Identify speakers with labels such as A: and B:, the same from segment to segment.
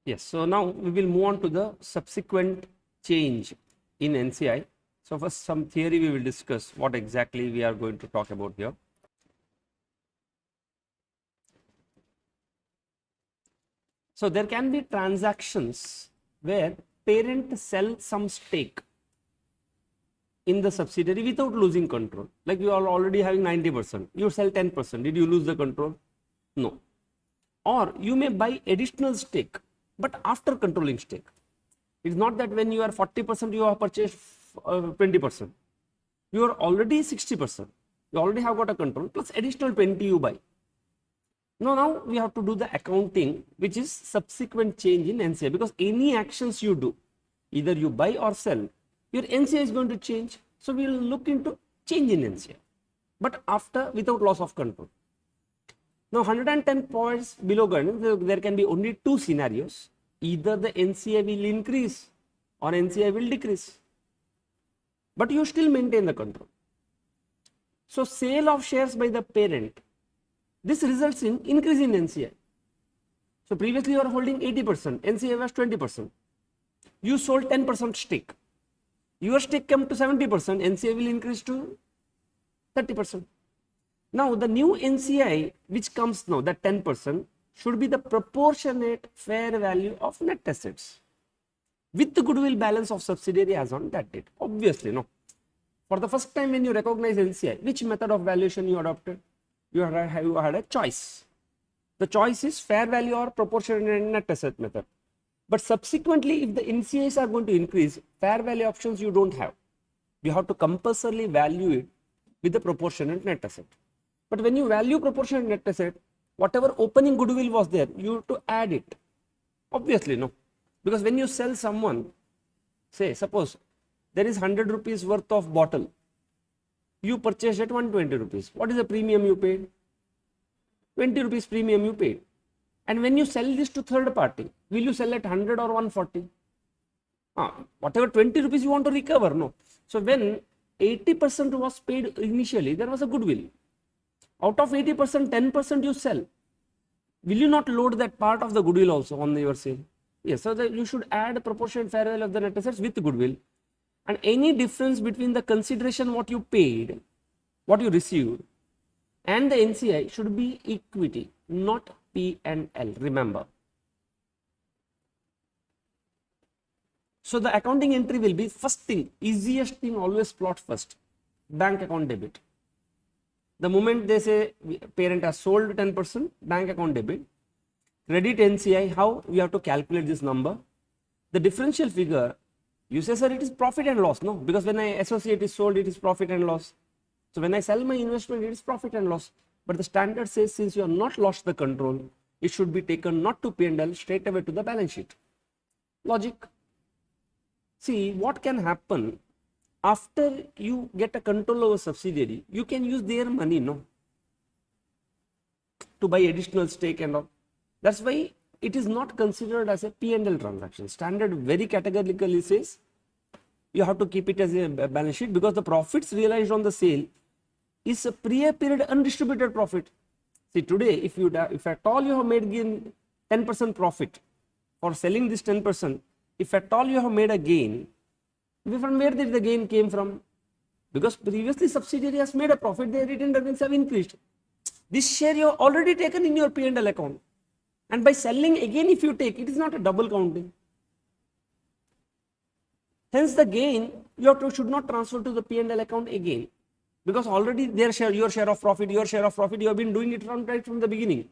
A: Yes, so now we will move on to the subsequent change in NCI. So first some theory we will discuss what exactly we are going to talk about here. So there can be transactions where parent sells some stake in the subsidiary without losing control. Like you are already having 90%, you sell 10%. Did you lose the control? No. Or you may buy additional stake, but after controlling stake. It's not that when you are 40%, you have purchased 20%. You are already 60%. You already have got a control, plus additional 20 you buy. Now we have to do the accounting, which is subsequent change in NCI, because any actions you do, either you buy or sell, your NCI is going to change. So we will look into change in NCI, but after without loss of control. Now 110 points below guidance, there can be only two scenarios. Either the NCI will increase or NCI will decrease, but you still maintain the control. So sale of shares by the parent, this results in increase in NCI. So previously you are holding 80%, NCI was 20%. You sold 10% stake. Your stake came to 70%, NCI will increase to 30%. Now the new NCI which comes now, that 10%, should be the proportionate fair value of net assets with the goodwill balance of subsidiary as on that date. Obviously, no. For the first time when you recognize NCI, which method of valuation you adopted? You had a choice. The choice is fair value or proportionate net asset method. But subsequently, if the NCIs are going to increase, fair value options you don't have. You have to compulsorily value it with the proportionate net asset. But when you value proportionate net asset, whatever opening goodwill was there, you have to add it. Obviously, no. Because when you sell someone, say, suppose there is 100 rupees worth of bottle. You purchased at 120 rupees. What is the premium you paid? 20 rupees premium you paid. And when you sell this to third party, will you sell at 100 or 140? Whatever 20 rupees you want to recover, no. So when 80% was paid initially, there was a goodwill. Out of 80%, 10% you sell. Will you not load that part of the goodwill also on your sale? Yes, so you should add a proportionate fair value of the net assets with goodwill. And any difference between the consideration what you paid, what you received, and the NCI should be equity, not P&L, remember. So the accounting entry will be first thing, easiest thing, always plot first, bank account debit. The moment they say parent has sold 10%, bank account debit. Credit NCI, how we have to calculate this number? The differential figure, you say, sir, it is profit and loss. No, because when I associate is sold, it is profit and loss. So when I sell my investment, it is profit and loss. But the standard says since you have not lost the control, it should be taken not to P&L, straight away to the balance sheet. Logic. See, what can happen after you get a control over subsidiary, you can use their money, no, to buy additional stake and all. That's why it is not considered as a P&L transaction. Standard very categorically says you have to keep it as a balance sheet, because the profits realized on the sale is a period undistributed profit. See, today if at all you have made gain 10% profit for selling this 10%, if at all you have made a gain, from where did the gain came from? Because previously subsidiary has made a profit, their retained earnings have increased. This share you have already taken in your P&L account. And by selling again, if you take, it is not a double counting. Hence the gain you should not transfer to the P&L account again, because already their share, your share of profit, your share of profit, you have been doing it right from the beginning.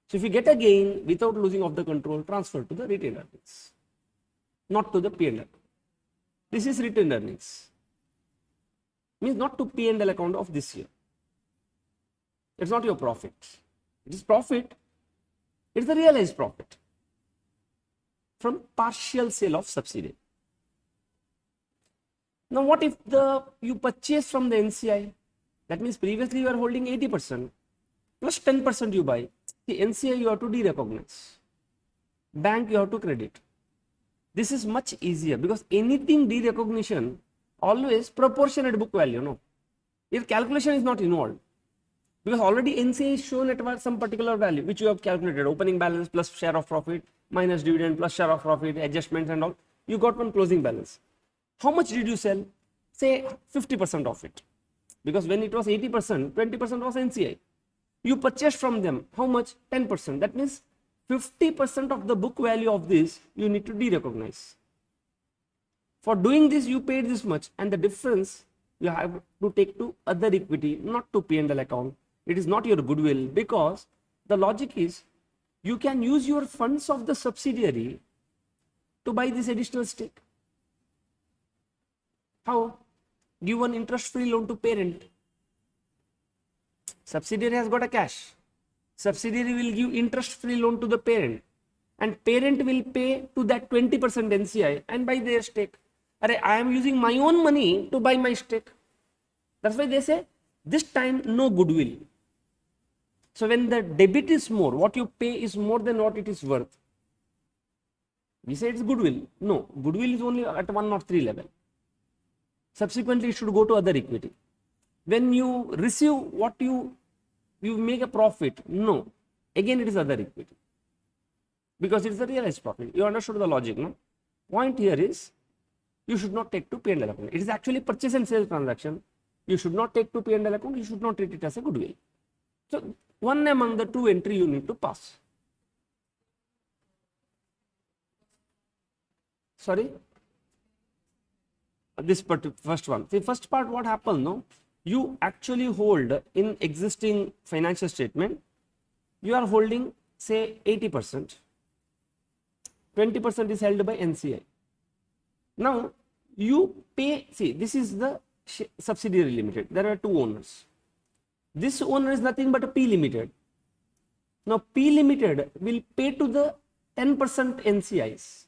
A: So if you get a gain without losing of the control, transfer to the retained earnings, not to the P&L. This is retained earnings. Means not to P&L account of this year. It's not your profit. It is profit. It's the realized profit from partial sale of subsidiary. Now what if you purchase from the NCI? That means previously you are holding 80% plus 10% you buy. The NCI you have to derecognize. Bank you have to credit. This is much easier, because anything derecognition always proportionate book value. No, your calculation is not involved, because already NCI is shown at some particular value which you have calculated, opening balance plus share of profit minus dividend plus share of profit, adjustments and all, you got one closing balance. How much did you sell? Say 50% of it, because when it was 80%, 20% was NCI. You purchased from them, how much? 10%. That means 50% of the book value of this you need to de-recognize. For doing this, you paid this much, and the difference you have to take to other equity, not to P&L account. It is not your goodwill, because the logic is you can use your funds of the subsidiary to buy this additional stake. How? Give an interest-free loan to parent. Subsidiary has got a cash. Subsidiary will give interest-free loan to the parent, and parent will pay to that 20% NCI and buy their stake. I am using my own money to buy my stake. That's why they say this time no goodwill. So when the debit is more, what you pay is more than what it is worth. We say it's goodwill. No, goodwill is only at 103 level. Subsequently, it should go to other equity. When you receive what you make a profit, no, again it is other equity, because it is a realized profit. You understood the logic, no? Point here is you should not take to P&L account. It is actually purchase and sales transaction. You should not take to P&L account. You should not treat it as a goodwill. So one among the two entry you need to pass. Sorry? This first one. The first part, what happened, no? You actually hold in existing financial statement, you are holding say 80%, 20% is held by NCI. Now you pay, see, this is the subsidiary limited, there are two owners. This owner is nothing but a P limited. Now P limited will pay to the 10% NCIs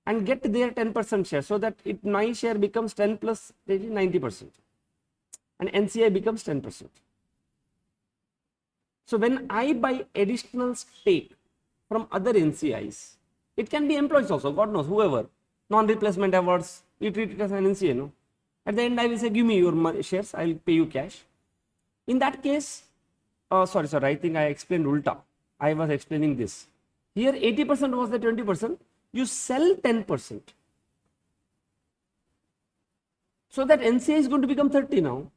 A: and get their 10% share, so that my share becomes 10 plus 90%. And NCI becomes 10%. So when I buy additional stake from other NCIs, it can be employees also, God knows, whoever, non-replacement awards, you treat it as an NCI, no? At the end I will say, give me your shares, I will pay you cash. In that case, sorry, I think I explained ulta. I was explaining this. Here 80% was the 20%, you sell 10%. So that NCI is going to become 30 now.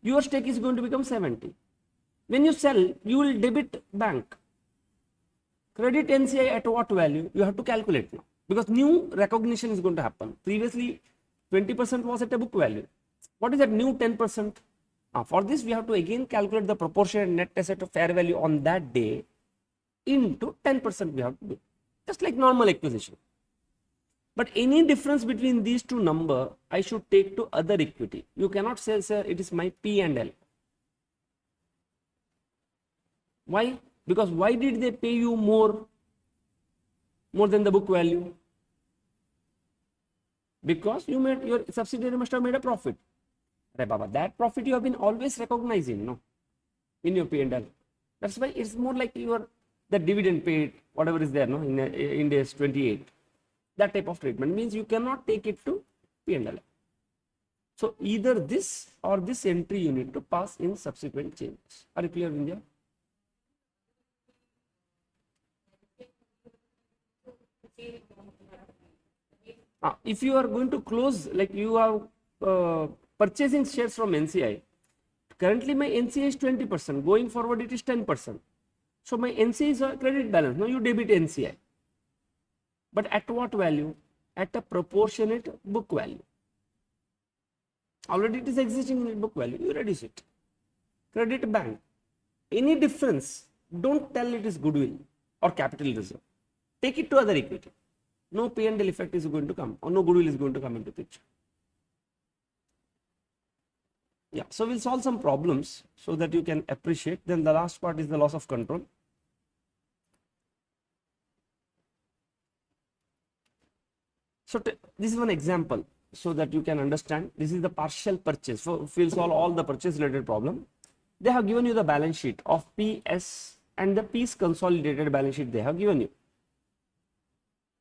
A: Your stake is going to become 70. When you sell, you will debit bank. Credit NCI at what value? You have to calculate now, because new recognition is going to happen. Previously, 20% was at a book value. What is that new 10%? For this, we have to again calculate the proportionate net asset to fair value on that day into 10% we have to do. Just like normal acquisition. But any difference between these two numbers, I should take to other equity. You cannot say, sir, it is my P&L. Why? Because why did they pay you more than the book value? Because you made, your subsidiary must have made a profit. Baba, that profit you have been always recognizing, no, in your P&L. That's why it's more like the dividend paid, whatever is there, no, in Ind AS 28. That type of treatment means you cannot take it to P&L. So either this or this entry you need to pass in subsequent changes. Are you clear, Vindhya? If you are going to close, like you are purchasing shares from NCI, currently my NCI is 20%, going forward it is 10%. So my NCI is a credit balance, now you debit NCI. But at what value? At a proportionate book value. Already it is existing in book value, you reduce it. Credit bank. Any difference, don't tell it is goodwill or capital reserve. Take it to other equity. No P&L effect is going to come, or no goodwill is going to come into picture. Yeah, so we'll solve some problems so that you can appreciate. Then the last part is the loss of control. So this is one example so that you can understand. This is the partial purchase. So we'll solve all the purchase related problem. They have given you the balance sheet of PS and the P's consolidated balance sheet they have given you.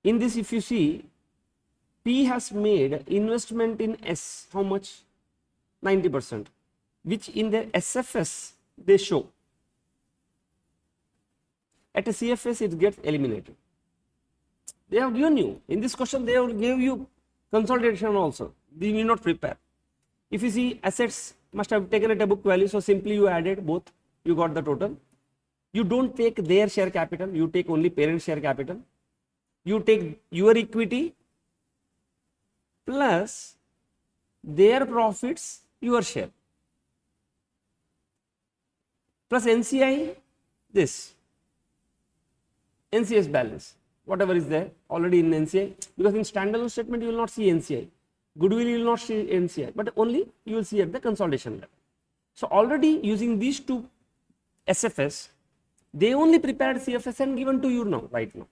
A: In this, if you see, P has made investment in S, how much? 90%, which in the SFS they show. At a CFS it gets eliminated. They have given you. In this question, they have gave you consolidation also. You need not prepare. If you see assets must have taken at a book value, so simply you added both, you got the total. You don't take their share capital, you take only parent share capital. You take your equity plus their profits, your share, plus NCI, this NCS balance, whatever is there already in NCI, because in standalone statement you will not see NCI, goodwill you will not see NCI, but only you will see at the consolidation level. So already using these two SFS, they only prepared CFS and given to you now, right now.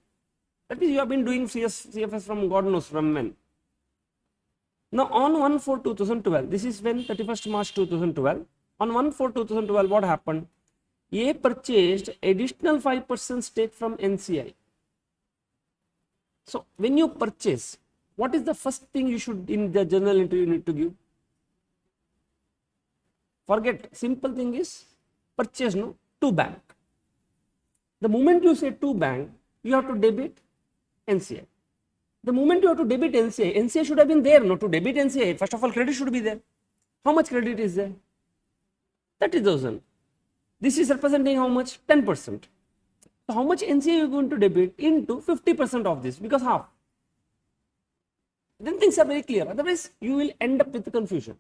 A: That means you have been doing CFS from God knows from when. Now on 1/4/2012, this is when 31st March 2012, on 1/4/2012 what happened? A purchased additional 5% stake from NCI. So when you purchase, what is the first thing you should in the journal entry you need to give? Forget, simple thing is purchase no to bank. The moment you say to bank, you have to debit NCI. The moment you have to debit NCI, NCI should have been there, no, to debit NCI. First of all, credit should be there. How much credit is there? 30,000. This is representing how much? 10%. So how much NCI you are going to debit into 50% of this, because half. Then things are very clear. Otherwise, you will end up with confusion.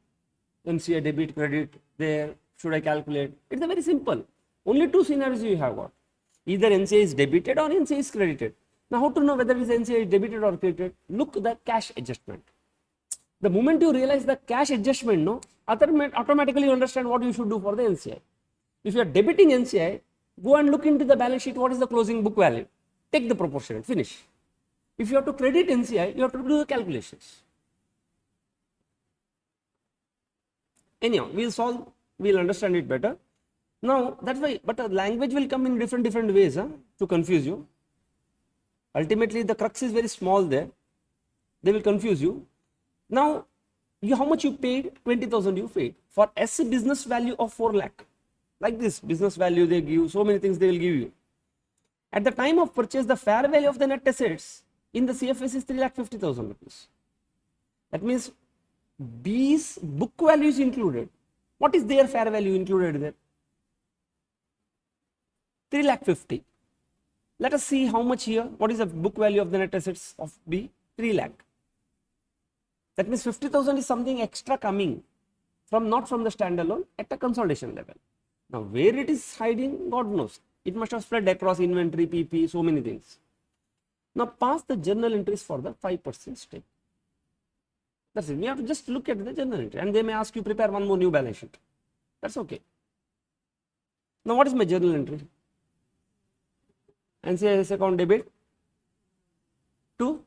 A: NCI debit, credit, there, should I calculate? It's a very simple. Only two scenarios you have got. Either NCI is debited or NCI is credited. Now, how to know whether this NCI is debited or credited? Look at the cash adjustment. The moment you realize the cash adjustment, no, automatically you understand what you should do for the NCI. If you are debiting NCI, go and look into the balance sheet, what is the closing book value? Take the proportionate, finish. If you have to credit NCI, you have to do the calculations. Anyhow, we'll understand it better. Now, that's why, but the language will come in different ways to confuse you. Ultimately, the crux is very small there. They will confuse you. Now, how much you paid? 20,000 you paid for S business value of 4 lakh. Like this business value they give, so many things they will give you. At the time of purchase, the fair value of the net assets in the CFS is 3,50,000 rupees. That means B's book value is included. What is their fair value included there? 3,50,000. Let us see how much here. What is the book value of the net assets of B? 3 lakh. That means 50,000 is something extra coming from not from the standalone at a consolidation level. Now, where it is hiding, God knows. It must have spread across inventory, PP, so many things. Now, pass the journal entries for the 5% stake. That's it. We have to just look at the journal entry, and they may ask you prepare one more new balance sheet. That's okay. Now, what is my journal entry? NCIS account debit to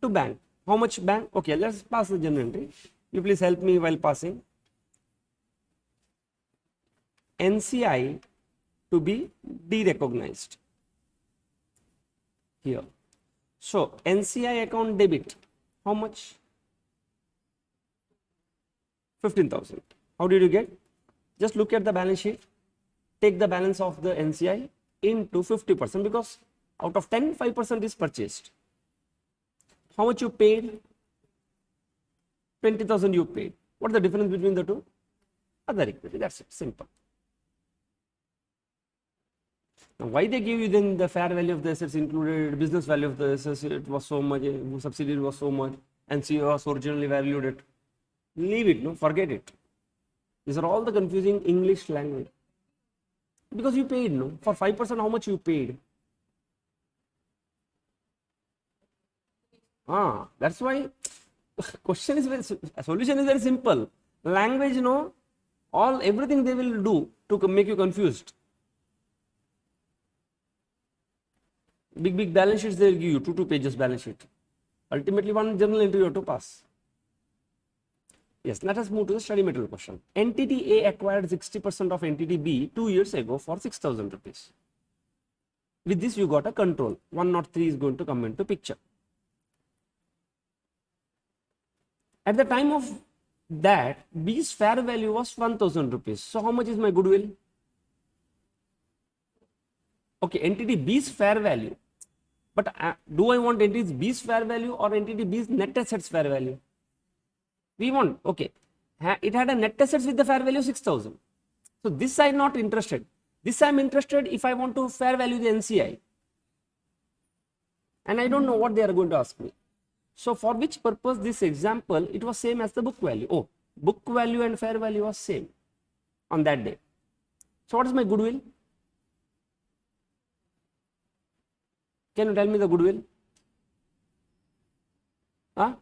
A: bank. How much bank? Okay, let's pass the journal entry. You please help me while passing. NCI to be derecognized here. So NCI account debit, how much? 15,000. How did you get? Just look at the balance sheet, take the balance of the NCI into 50%, because out of 10, 5% is purchased. How much you paid? 20,000 you paid. What is the difference between the two? Other equity. That's it. Simple. Now, why they give you then the fair value of the assets included, business value of the assets, it was so much, subsidiary was so much, and NCI was originally valued it. Leave it, no, forget it. These are all the confusing English language. Because you paid, no, for 5%, how much you paid? That's why question is solution is very simple. Language, no, everything they will do to make you confused. Big balance sheets they will give you, 2 pages balance sheet. Ultimately, one journal entry you have to pass. Yes, let us move to the study material question. Entity A acquired 60% of entity B 2 years ago for 6,000 rupees. With this, you got a control. 103 is going to come into picture. At the time of that, B's fair value was 1,000 rupees. So, how much is my goodwill? Okay, entity B's fair value. But do I want entity B's fair value or entity B's net assets fair value? We want, okay, it had a net assets with the fair value 6,000. So this I'm not interested. This I'm interested if I want to fair value the NCI. And I don't know what they are going to ask me. So for which purpose this example, it was same as the book value. Oh, book value and fair value was same on that day. So what is my goodwill? Can you tell me the goodwill?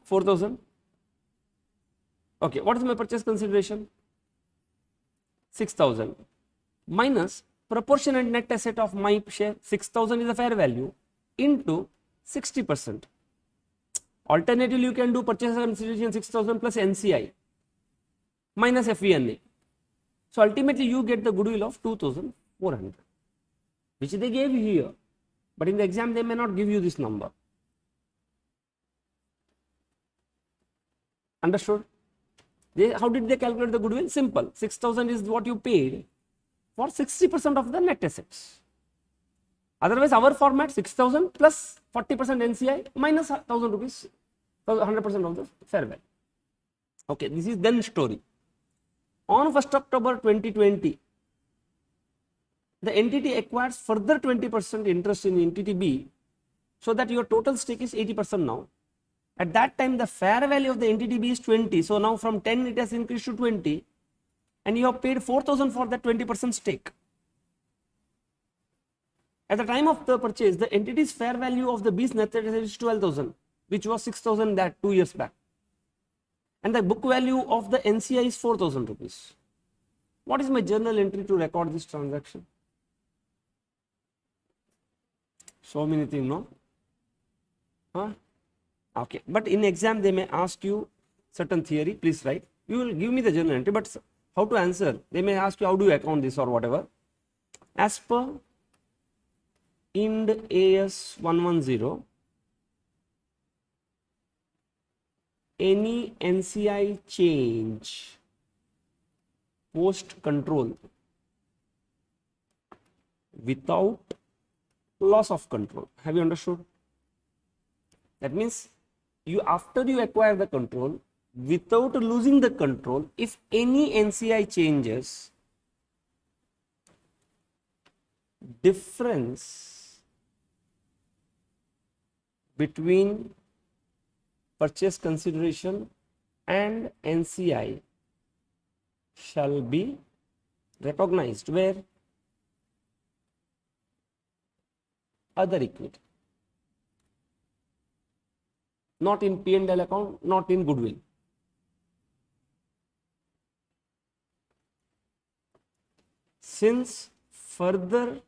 A: 4,000. Okay, what is my purchase consideration? 6,000 minus proportionate net asset of my share. 6,000 is the fair value into 60%. Alternatively, you can do purchase consideration 6,000 plus NCI minus FVNA. So ultimately, you get the goodwill of 2,400, which they gave you here. But in the exam, they may not give you this number. Understood? How did they calculate the goodwill? Simple. 6,000 is what you paid for 60% of the net assets. Otherwise, our format 6,000 plus 40% NCI minus 1,000 rupees, 100% of the fair value. Okay, this is then story. On 1st October 2020, the entity acquires further 20% interest in entity B, so that your total stake is 80% now. At that time, the fair value of the entity B is 20. So now from 10, it has increased to 20. And you have paid 4,000 for that 20% stake. At the time of the purchase, the entity's fair value of the B's net asset is 12,000, which was 6,000 that 2 years back. And the book value of the NCI is 4,000 rupees. What is my journal entry to record this transaction? So many things, no? Okay, but in exam they may ask you certain theory, please write. You will give me the journal entry, but how to answer? They may ask you how do you account this or whatever. As per Ind AS 110, any NCI change post control without loss of control. Have you understood? That means after you acquire the control, without losing the control, if any NCI changes, difference between purchase consideration and NCI shall be recognized. Where? Other equity. Not in P&L account, not in goodwill. Since further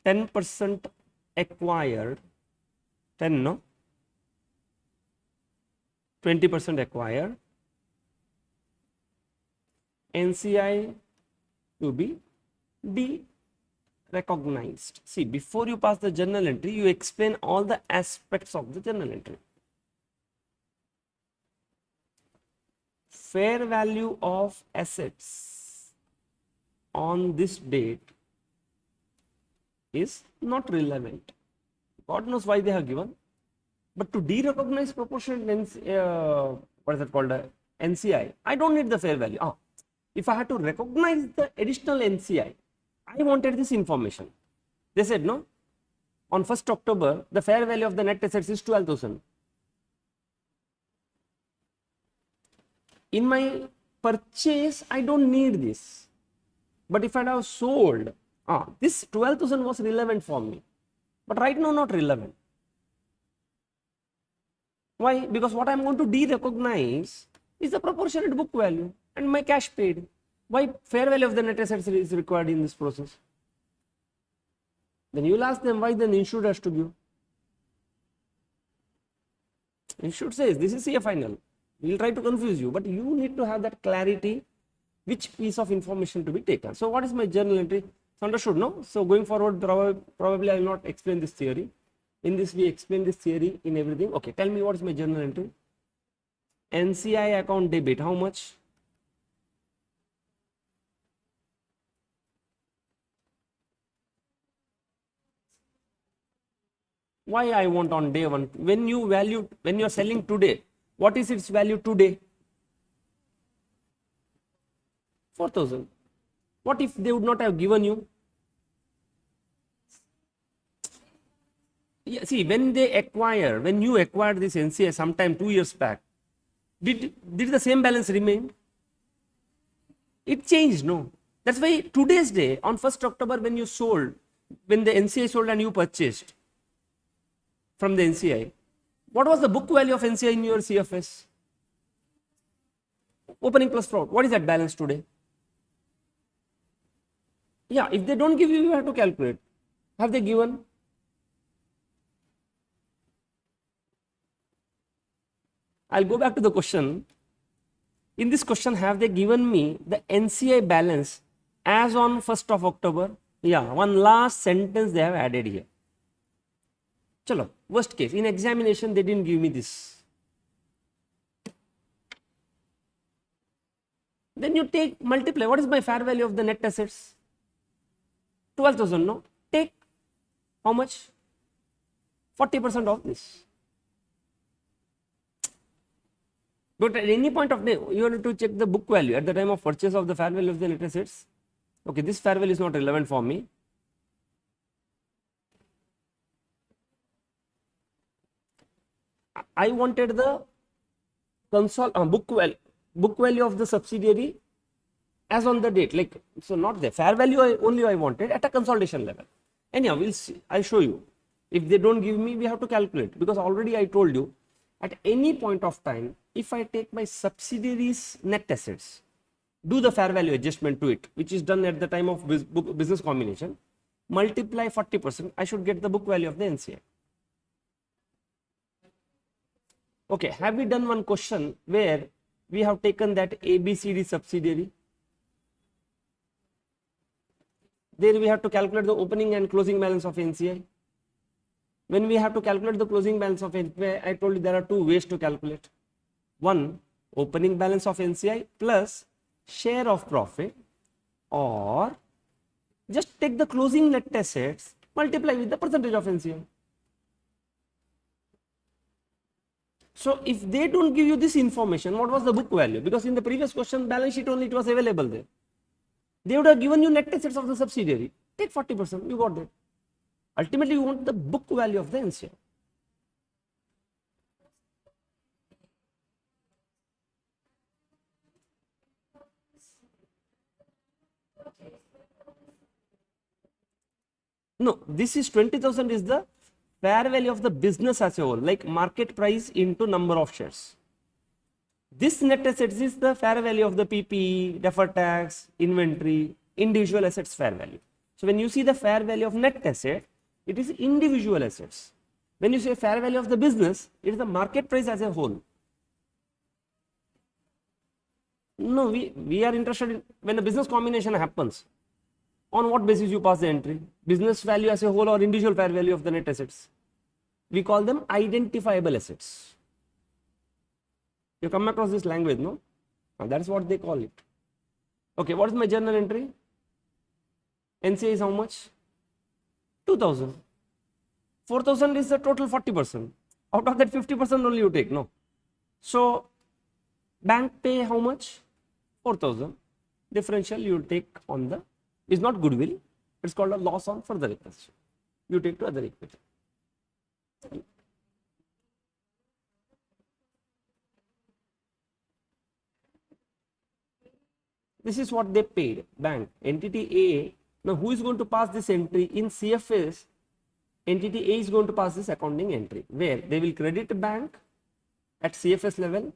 A: 10% acquired, 10 no, 20% acquired, NCI to be de-recognized. See, before you pass the journal entry, you explain all the aspects of the journal entry. Fair value of assets on this date is not relevant. God knows why they have given. But to de-recognize proportionate what is that called, NCI, I don't need the fair value. If I had to recognize the additional NCI, I wanted this information. They said no, on 1st October, the fair value of the net assets is 12,000. In my purchase, I don't need this. But if I have sold, this 12,000 was relevant for me. But right now, not relevant. Why? Because what I am going to de-recognize is the proportionate book value and my cash paid. Why fair value of the net assets is required in this process? Then you will ask them why then insured has to give. Insured says this is CAFinal. We will try to confuse you, but you need to have that clarity which piece of information to be taken. So what is my journal entry? It's understood, no? So going forward, probably I will not explain this theory. In this, we explain this theory in everything. Okay, tell me what is my journal entry? NCI account debit, how much? Why I want on day one? When you are selling today, what is its value today? 4,000. What if they would not have given you? Yeah, see, when you acquired this NCA sometime 2 years back, did the same balance remain? It changed, no? That's why today's day, on 1st October, when the NCI sold and you purchased from the NCI, what was the book value of NCI in your CFS? Opening plus fraud. What is that balance today? Yeah, if they don't give you, you have to calculate. Have they given? I'll go back to the question. In this question, have they given me the NCI balance as on 1st of October? Yeah, one last sentence they have added here. Chalo, worst case, in examination, they didn't give me this. Then you take, multiply. What is my fair value of the net assets? 12,000, no? Take how much? 40% of this. But at any point of time, you have to check the book value at the time of purchase of the fair value of the net assets. Okay, this fair value is not relevant for me. I wanted the book value of the subsidiary as on the date, like, so not the fair value only I wanted at a consolidation level. Anyhow, we'll see. I'll show you. If they don't give me, we have to calculate, because already I told you at any point of time, if I take my subsidiary's net assets, do the fair value adjustment to it, which is done at the time of business combination, multiply 40%, I should get the book value of the NCI. Okay, have we done one question where we have taken that ABCD subsidiary? There we have to calculate the opening and closing balance of NCI. When we have to calculate the closing balance of NCI, I told you there are two ways to calculate. One, opening balance of NCI plus share of profit, or just take the closing net assets, multiply with the percentage of NCI. So if they don't give you this information, what was the book value? Because in the previous question, balance sheet only it was available there. They would have given you net assets of the subsidiary. Take 40%, you got that. Ultimately, you want the book value of the NCI. No, this is 20,000 is the fair value of the business as a whole, like market price into number of shares. This net assets is the fair value of the PPE, deferred tax, inventory, individual assets fair value. So when you see the fair value of net asset, it is individual assets. When you say fair value of the business, it is the market price as a whole. No, we are interested in when the business combination happens. On what basis you pass the entry? Business value as a whole or individual fair value of the net assets? We call them identifiable assets. You come across this language, no? That's what they call it. Okay, what is my journal entry? NCA is how much? 2,000. 4,000 is the total 40%. Out of that 50% only you take, no? So, bank pay how much? 4,000. Differential you take on the, is not goodwill, it's called a loss on further acquisition. You take to other equity. This is what they paid, bank, entity A. Now, who is going to pass this entry in CFS? Entity A is going to pass this accounting entry, where they will credit bank at CFS level,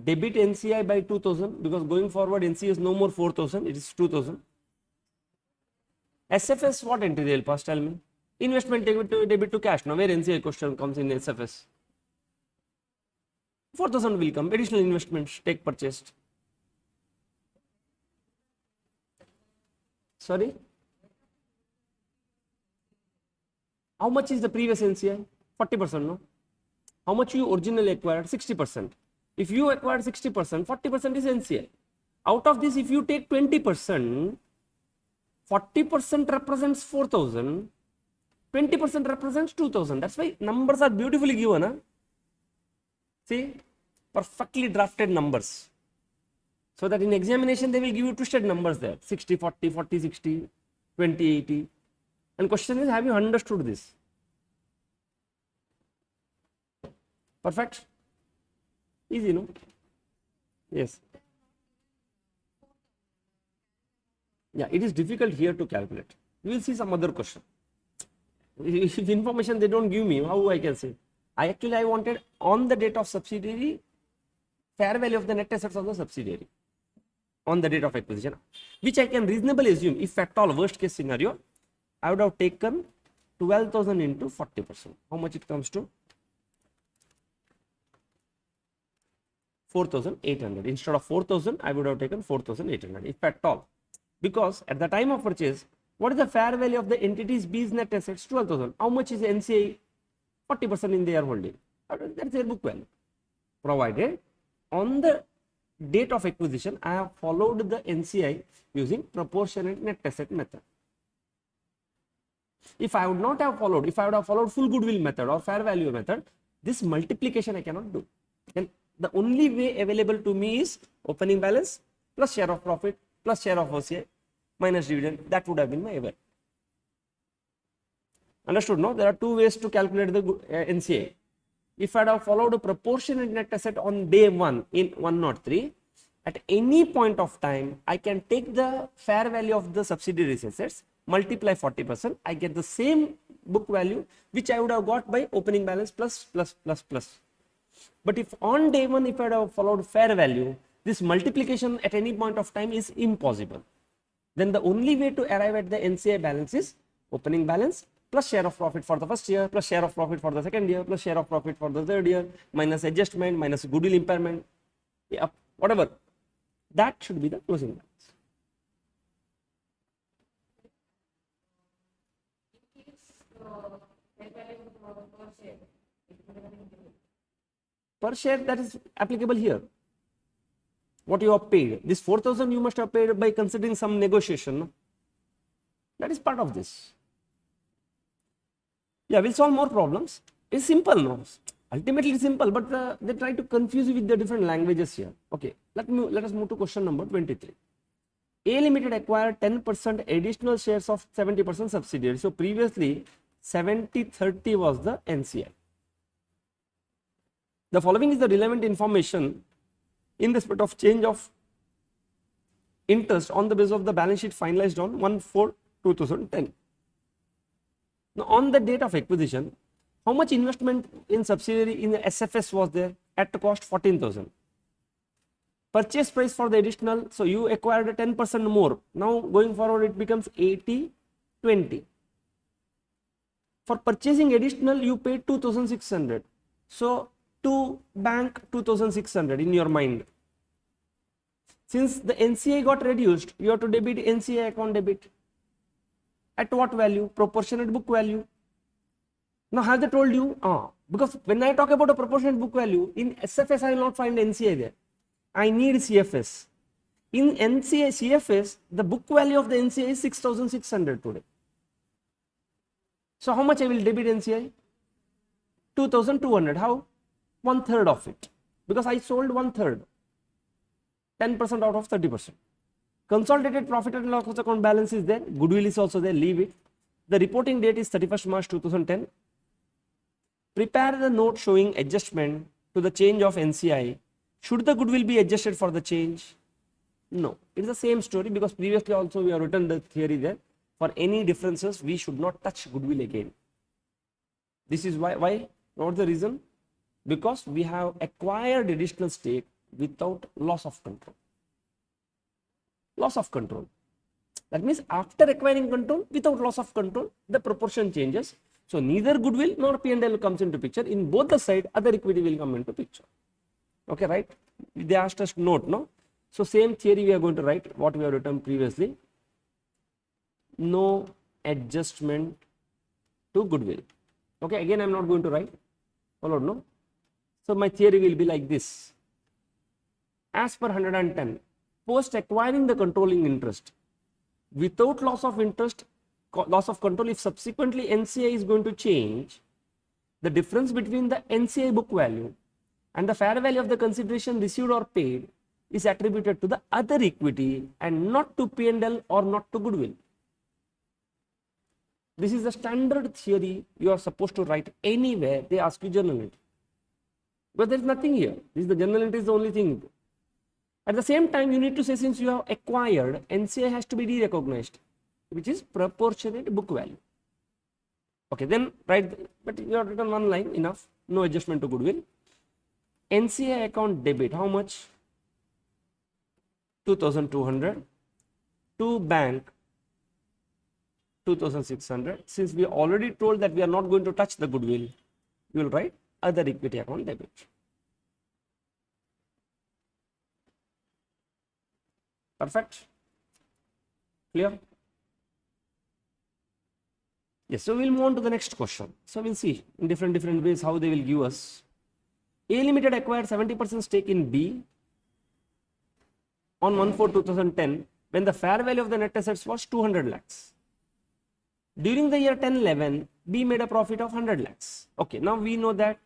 A: debit NCI by 2,000, because going forward NCI is no more 4,000, it is 2,000. SFS, what entry they will pass? Tell me. Investment debit to cash. Now, where NCI question comes in SFS? 4,000 will come. Additional investments take purchased. Sorry? How much is the previous NCI? 40%, no? How much you originally acquired? 60%. If you acquired 60%, 40% is NCI. Out of this, if you take 20%, 40% represents 4,000, 20% represents 2000. That's why numbers are beautifully given. Huh? See, perfectly drafted numbers. So that in examination they will give you twisted numbers there, 60, 40, 40, 60, 20, 80. And question is, have you understood this? Perfect? Easy, no? Yes. Yeah, it is difficult here to calculate. We will see some other question. If information they don't give me, how I can say? I wanted on the date of subsidiary, fair value of the net assets of the subsidiary on the date of acquisition, which I can reasonably assume, if at all worst case scenario, I would have taken 12,000 into 40%. How much it comes to? 4,800. Instead of 4,000, I would have taken 4,800, if at all. Because at the time of purchase, what is the fair value of the entity's B's net assets? 12,000. How much is NCI? 40% in their holding. That's their book value. Provided on the date of acquisition, I have followed the NCI using proportionate net asset method. If I would not have followed, if I would have followed full goodwill method or fair value method, this multiplication I cannot do. Then the only way available to me is opening balance plus share of profit plus share of OCI minus dividend. That would have been my event. Understood? No? There are two ways to calculate the NCI. If I have followed a proportionate net asset on day 1 in 103, at any point of time, I can take the fair value of the subsidiaries assets, multiply 40%, I get the same book value which I would have got by opening balance plus. But if on day 1, if I have followed fair value, this multiplication at any point of time is impossible. Then the only way to arrive at the NCI balance is opening balance plus share of profit for the first year, plus share of profit for the second year, plus share of profit for the third year, minus adjustment, minus goodwill impairment, yeah, whatever. That should be the closing balance. Per share, that is applicable here. What you have paid, this 4,000 you must have paid by considering some negotiation. No? That is part of this. Yeah, we'll solve more problems. It's simple, no? Ultimately it's simple, but they try to confuse you with the different languages here. Okay, let us move to question number 23. A Limited acquired 10% additional shares of 70% subsidiary. So previously 70-30 was the NCI. The following is the relevant information in respect of change of interest on the basis of the balance sheet finalized on 1/4/2010. Now, on the date of acquisition, how much investment in subsidiary in the SFS was there? At the cost 14,000. Purchase price for the additional, so you acquired a 10% more. Now going forward it becomes 80-20. For purchasing additional you paid 2,600. So to bank 2,600 in your mind. Since the NCI got reduced, you have to debit NCI account debit. At what value? Proportionate book value. Now have they told you? Because when I talk about a proportionate book value, in SFS I will not find NCI there. I need CFS. In NCI CFS, the book value of the NCI is 6,600 today. So how much I will debit NCI? 2,200. How? 1/3 of it. Because I sold 1/3. 10% out of 30%. Consolidated profit and loss account balance is there. Goodwill is also there. Leave it. The reporting date is 31st March 2010. Prepare the note showing adjustment to the change of NCI. Should the goodwill be adjusted for the change? No. It is the same story because previously also we have written the theory there. For any differences, we should not touch goodwill again. This is why? What is the reason? Because we have acquired additional stake without loss of control. Loss of control. That means after acquiring control, without loss of control, the proportion changes. So neither goodwill nor P&L comes into picture. In both the side, other equity will come into picture. Okay, right? They asked us to note, no? So same theory we are going to write what we have written previously. No adjustment to goodwill. Okay, again I am not going to write. Followed, no? So my theory will be like this. As per 110, post acquiring the controlling interest, without loss of interest, loss of control, if subsequently NCI is going to change, the difference between the NCI book value and the fair value of the consideration received or paid is attributed to the other equity and not to P&L or not to goodwill. This is the standard theory you are supposed to write anywhere they ask you journal entry. But there is nothing here. This is the journal entry is the only thing. At the same time, you need to say, since you have acquired, NCI has to be de-recognized, which is proportionate book value. Okay, then write, but you have written one line, enough, no adjustment to goodwill. NCI account debit, how much? 2,200. To bank, 2,600. Since we already told that we are not going to touch the goodwill, you will write other equity account debit. Perfect? Clear? Yes, so we'll move on to the next question. So we'll see in different ways how they will give us. A Limited acquired 70% stake in B on 1/4/2010 when the fair value of the net assets was 200 lakhs. During the year 10-11, B made a profit of 100 lakhs. Okay, now we know that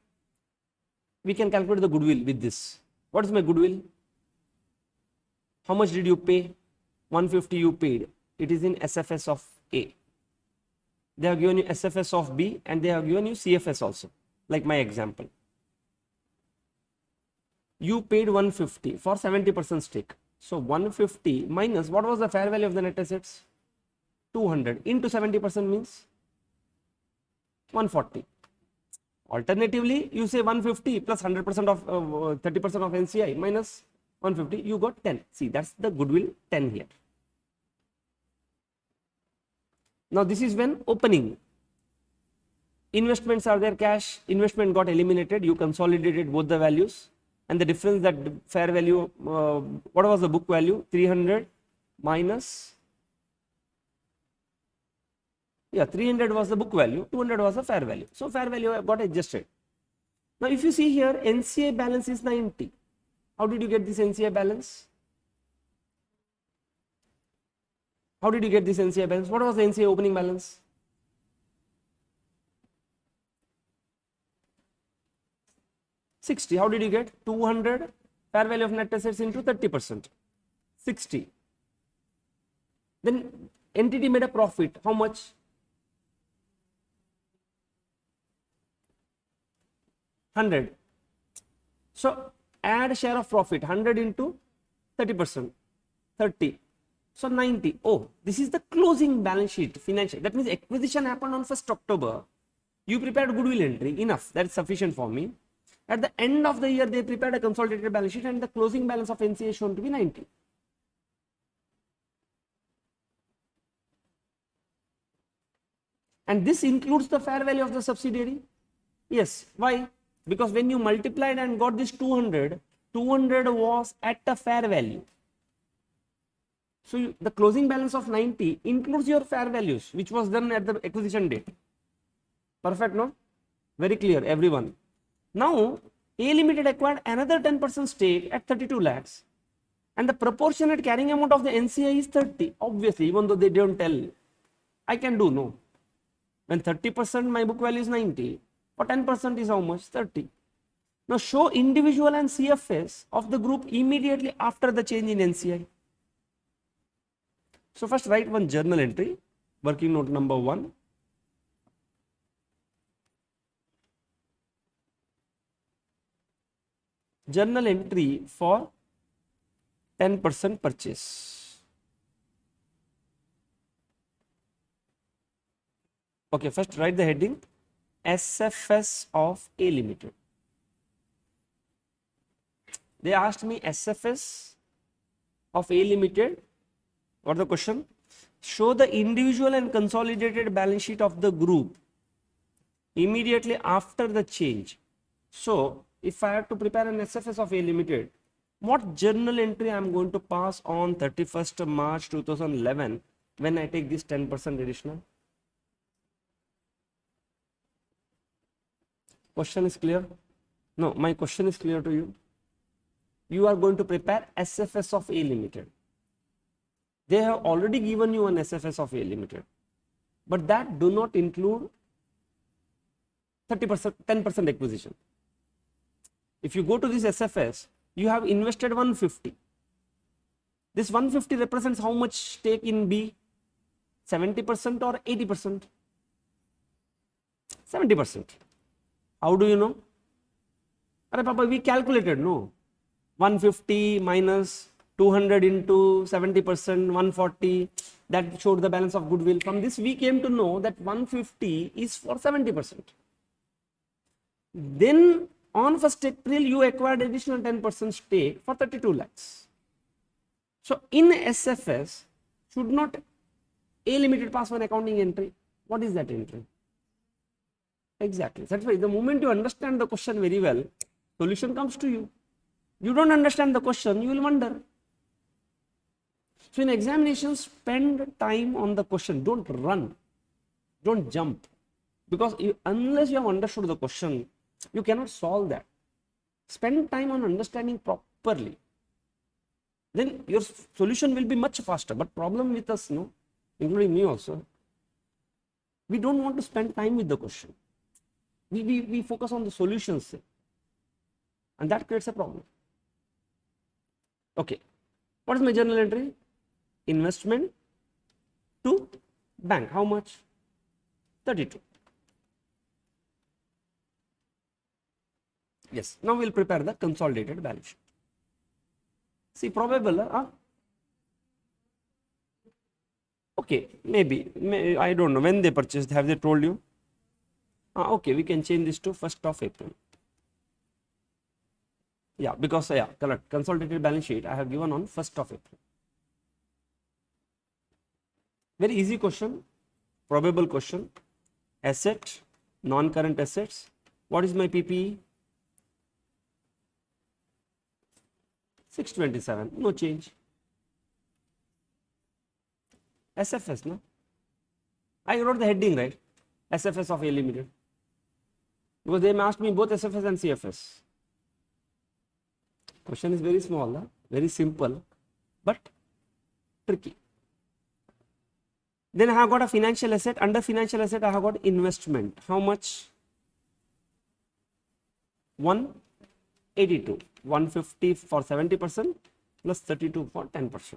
A: we can calculate the goodwill with this. What is my goodwill? How much did you pay? 150 you paid. It is in SFS of A. They have given you SFS of B and they have given you CFS also, like my example. You paid 150 for 70% stake. So 150 minus, what was the fair value of the net assets? 200 into 70% means 140. Alternatively, you say 150 plus 100% of 30% of NCI minus 150, you got 10. See, that's the goodwill 10 here. Now this is when opening. Investments are there, cash, investment got eliminated, you consolidated both the values and the difference, that fair value, what was the book value? 300 minus, 300 was the book value, 200 was the fair value. So fair value got adjusted. Now if you see here, NCI balance is 90. How did you get this NCI balance? How did you get this NCI balance? What was the NCI opening balance? 60. How did you get? 200 fair value of net assets into 30%. 60. Then entity made a profit. How much? 100. So add share of profit, 100 into 30%, 30. So 90. Oh, this is the closing balance sheet, financial. That means acquisition happened on 1st October. You prepared goodwill entry, enough. That is sufficient for me. At the end of the year, they prepared a consolidated balance sheet and the closing balance of NCA is shown to be 90. And this includes the fair value of the subsidiary? Yes. Why? Because when you multiplied and got this 200, 200 was at a fair value. So the closing balance of 90 includes your fair values, which was done at the acquisition date. Perfect, no? Very clear, everyone. Now, A Limited acquired another 10% stake at 32 lakhs. And the proportionate carrying amount of the NCI is 30. Obviously, even though they don't tell, I can do, no. When 30% my book value is 90, for 10% is how much? 30. Now show individual and CFS of the group immediately after the change in NCI. So first write one journal entry, working note number 1. Journal entry for 10% purchase. Okay, first write the heading SFS of A Limited. They asked me SFS of A Limited. What's the question? Show the individual and consolidated balance sheet of the group immediately after the change. So if I have to prepare an SFS of A Limited, what journal entry I am going to pass on 31st March 2011 when I take this 10% additional? Question is clear? No, my question is clear to you. You are going to prepare SFS of A Limited. They have already given you an SFS of A Limited. but that do not include 30%, 10% acquisition. If you go to this SFS, you have invested 150. This 150 represents how much stake in B? 70% or 80%? 70%. How do you know? Arey Papa, we calculated, no? 150 minus 200 into 70%, 140, that showed the balance of goodwill. From this, we came to know that 150 is for 70%. Then on 1st April, you acquired additional 10% stake for 32 lakhs. So in SFS, should not A Limited pass one accounting entry? What is that entry? Exactly. That's why the moment you understand the question very well, solution comes to you. You don't understand the question, you will wonder. So in examination, spend time on the question. Don't run. Don't jump. Because unless you have understood the question, you cannot solve that. Spend time on understanding properly. Then your solution will be much faster. But problem with us, no, including me also, we don't want to spend time with the question. We focus on the solutions. And that creates a problem. Okay. What is my journal entry? Investment to bank. How much? 32. Yes. Now we'll prepare the consolidated balance sheet. See, probable. Okay, maybe. I don't know. When they purchased, have they told you? Okay, we can change this to 1st of April. Yeah, because, yeah, correct. Consolidated balance sheet I have given on 1st of April. Very easy question, probable question. Asset, non-current assets. What is my PPE? 627, no change. SFS, no? I wrote the heading, right? SFS of A Limited. Because they asked me both SFS and CFS. Question is very small, very simple, but tricky. Then I have got a financial asset. Under financial asset, I have got investment. How much? 182. 150 for 70% plus 32 for 10%.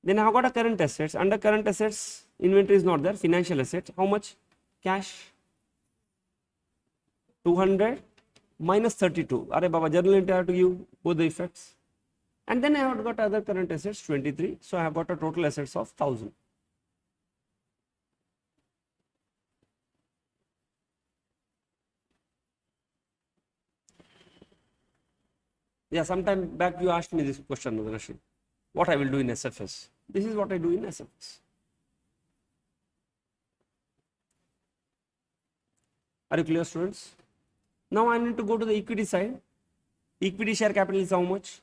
A: Then I have got a current assets. Under current assets, inventory is not there. Financial assets. How much? Cash. 200 minus 32. Arey Baba, journal entry I have to give both the effects. And then I have got other current assets 23. So I have got a total assets of 1000. Yeah, sometime back you asked me this question, Rashid. What I will do in SFS? This is what I do in SFS. Are you clear, students? Now I need to go to the equity side. Equity share capital is how much?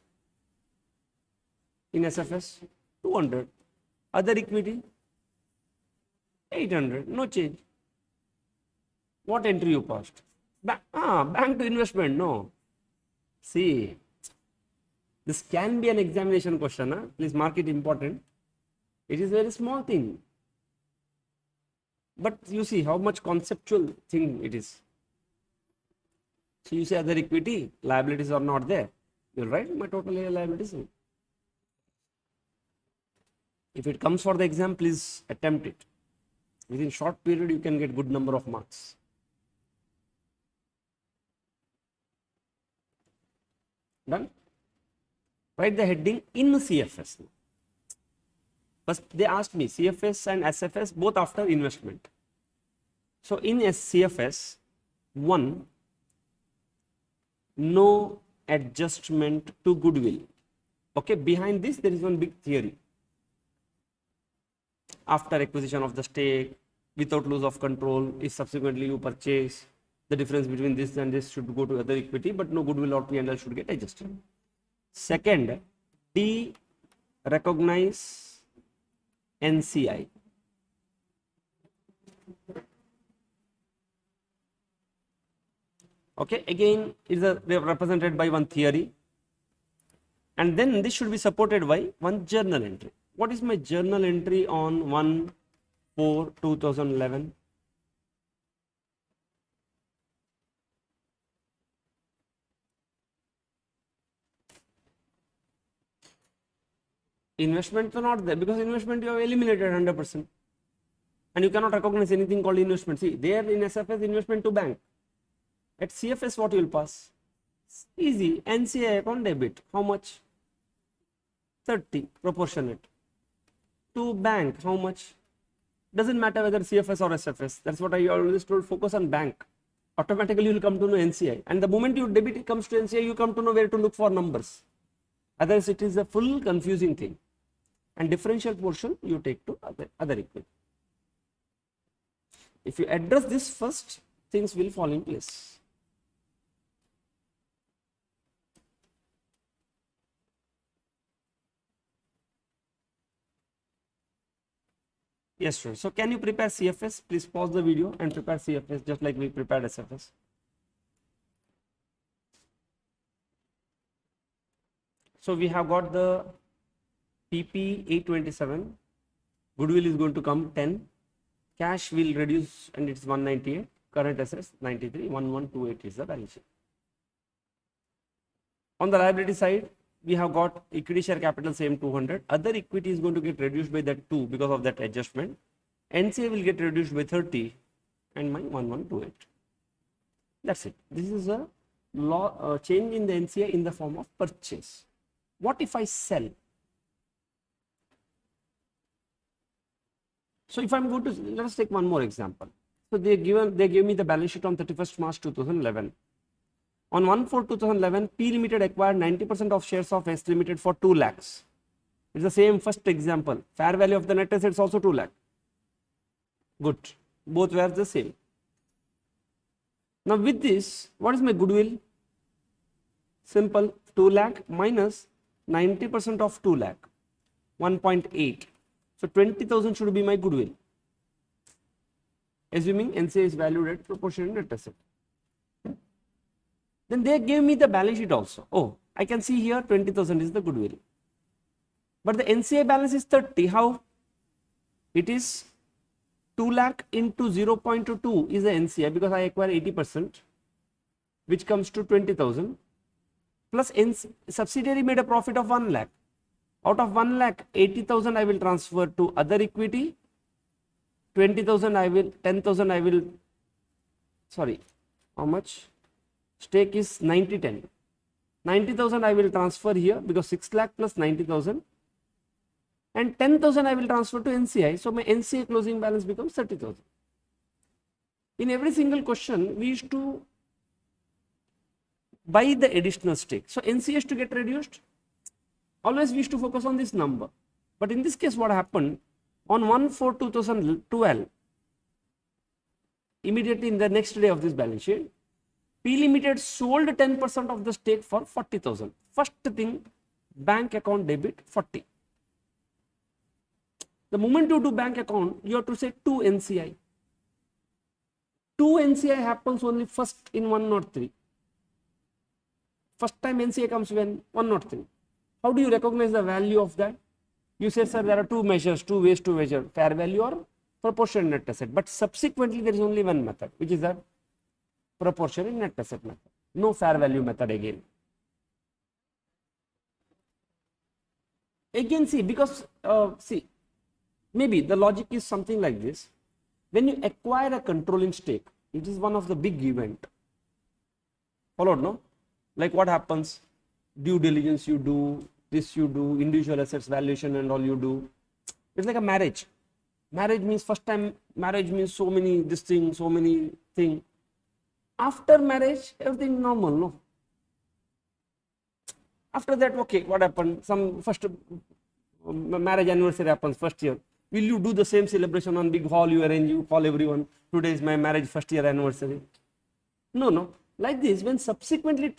A: In SFS? 200. Other equity? 800. No change. What entry you passed? Bank to investment. No. See, this can be an examination question. Huh? Please mark it important. It is a very small thing. But you see how much conceptual thing it is. So you say other equity, liabilities are not there. You'll write my total liabilities. If it comes for the exam, please attempt it. Within short period, you can get good number of marks. Done? Write the heading in CFS. First, they asked me CFS and SFS both after investment. So in CFS, 1, no adjustment to goodwill. Okay, behind this there is one big theory. After acquisition of the stake, without loss of control, if subsequently you purchase, the difference between this and this should go to other equity, but no goodwill or P&L should get adjusted. Second, recognize NCI. Okay, again is represented by one theory, and then this should be supported by one journal entry. What is my journal entry on 1/4/2022? 2011. Investments are not there because investment you have eliminated 100%. And you cannot recognize anything called investment. See, there in SFS, investment to bank. At CFS, what you will pass? Easy. NCI account debit. How much? 30, proportionate. To bank, how much? Doesn't matter whether CFS or SFS. That's what I always told, focus on bank. Automatically you will come to know NCI. And the moment you debit it comes to NCI, you come to know where to look for numbers. Otherwise, it is a full confusing thing. And differential portion, you take to other equity. If you address this first, things will fall in place. Yes, sir. So can you prepare CFS? Please pause the video and prepare CFS just like we prepared SFS. So we have got the PP 827. Goodwill is going to come 10. Cash will reduce and it's 198. Current assets 93. 1128 is the balance sheet. On the liability side, we have got equity share capital same 200. Other equity is going to get reduced by that 2 because of that adjustment. NCA will get reduced by 30 and my 1128. That's it. This is a law change in the NCA in the form of purchase. What if I sell? So if I'm going to, let us take one more example. So they gave me the balance sheet on 31st March 2011. On 1/4/2011, P Limited acquired 90% of shares of S Limited for 2 lakhs. It's the same first example. Fair value of the net assets also 2 lakh. Good. Both were the same. Now with this, what is my goodwill? Simple. 2 lakh minus 90% of 2 lakh. 1.8. So 20,000 should be my goodwill. Assuming NCA is valued at proportionate net asset. Then they gave me the balance sheet also. Oh, I can see here 20,000 is the goodwill. But the NCA balance is 30. How? It is 2 lakh into 0.22 is the NCA because I acquire 80%, which comes to 20,000. Plus subsidiary made a profit of 1 lakh. Out of 1 lakh, 80,000 I will transfer to other equity. 20,000 I will, 10,000 I will, sorry, how much? Stake is 90-10. 90,000 I will transfer here because 6 lakh plus 90,000. And 10,000 I will transfer to NCI. So my NCI closing balance becomes 30,000. In every single question, we used to buy the additional stake. So NCI is to get reduced. Always we used to focus on this number. But in this case, what happened? On 1/4/2012, immediately in the next day of this balance sheet, P Limited sold 10% of the stake for 40,000. First thing, bank account debit 40. The moment you do bank account, you have to say 2 NCI. 2 NCI happens only first in 103. First time NCI comes when 103. How do you recognize the value of that? You say, sir, there are 2 measures, 2 ways to measure fair value or proportionate net asset. But subsequently, there is only one method, which is the proportionate net asset method. No fair value method again. Again, see, because, see, maybe the logic is something like this. When you acquire a controlling stake, it is one of the big event. Followed, no? Like what happens? Due diligence you do, this you do, individual assets valuation and all you do. It's like a marriage. Marriage means first time marriage means so many this thing, so many thing. After marriage, everything normal, no? After that, okay, what happened? Some first marriage anniversary happens first year. Will you do the same celebration on big hall you arrange, you call everyone, today is my marriage first year anniversary? No. Like this, when subsequently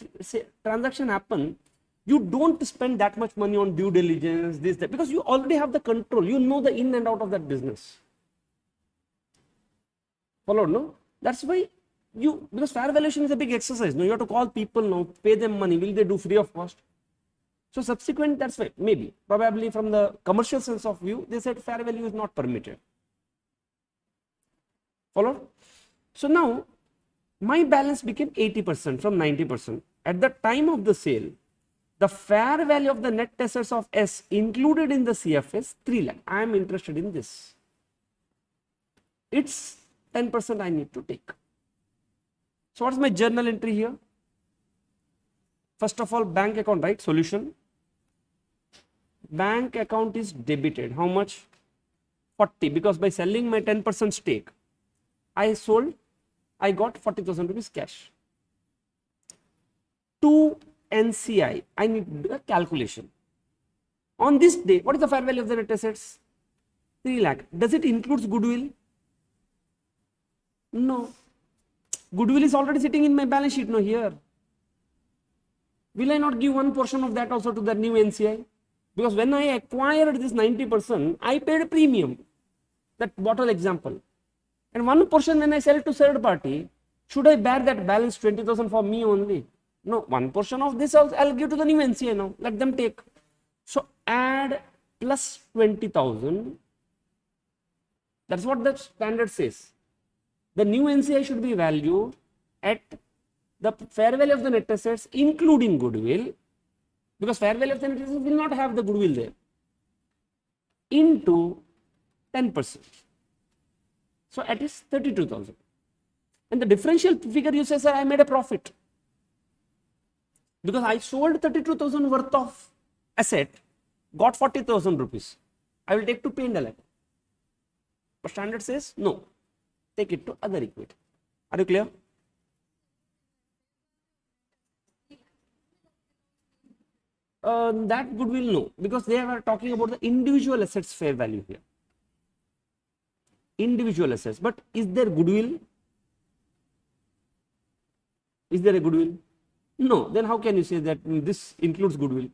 A: transaction happen, you don't spend that much money on due diligence, this, that, because you already have the control. You know the in and out of that business. Followed, no? That's why because fair valuation is a big exercise. No, you have to call people now, pay them money. Will they do free of cost? So subsequent, that's why maybe, probably from the commercial sense of view, they said fair value is not permitted. Follow? So now my balance became 80% from 90%. At the time of the sale, the fair value of the net assets of S included in the CF is 3 lakh. I am interested in this. It's 10% I need to take. So what's my journal entry here? First of all, bank account, right? Solution. Bank account is debited. How much? 40, because by selling my 10% stake, I got 40,000 rupees cash. To NCI, I need a calculation. On this day, what is the fair value of the net assets? 3 lakh. Does it include goodwill? No. Goodwill is already sitting in my balance sheet, no, here. Will I not give one portion of that also to the new NCI? Because when I acquired this 90%, I paid a premium. That bottle example. And one portion when I sell it to third party, should I bear that balance 20,000 for me only? No, one portion of this I'll give to the new NCI now. Let them take. So add plus 20,000. That's what the standard says. The new NCI should be valued at the fair value of the net assets including goodwill, because fair value of the net assets will not have the goodwill there, into 10%. So it is 32,000. And the differential figure you say, sir, I made a profit. Because I sold 32,000 worth of asset, got 40,000 rupees. I will take to P&L. But standard says no. Take it to other equity. Are you clear? That goodwill, no, because they are talking about the individual assets fair value here. Individual assets, but is there goodwill? Is there a goodwill? No. Then how can you say that this includes goodwill?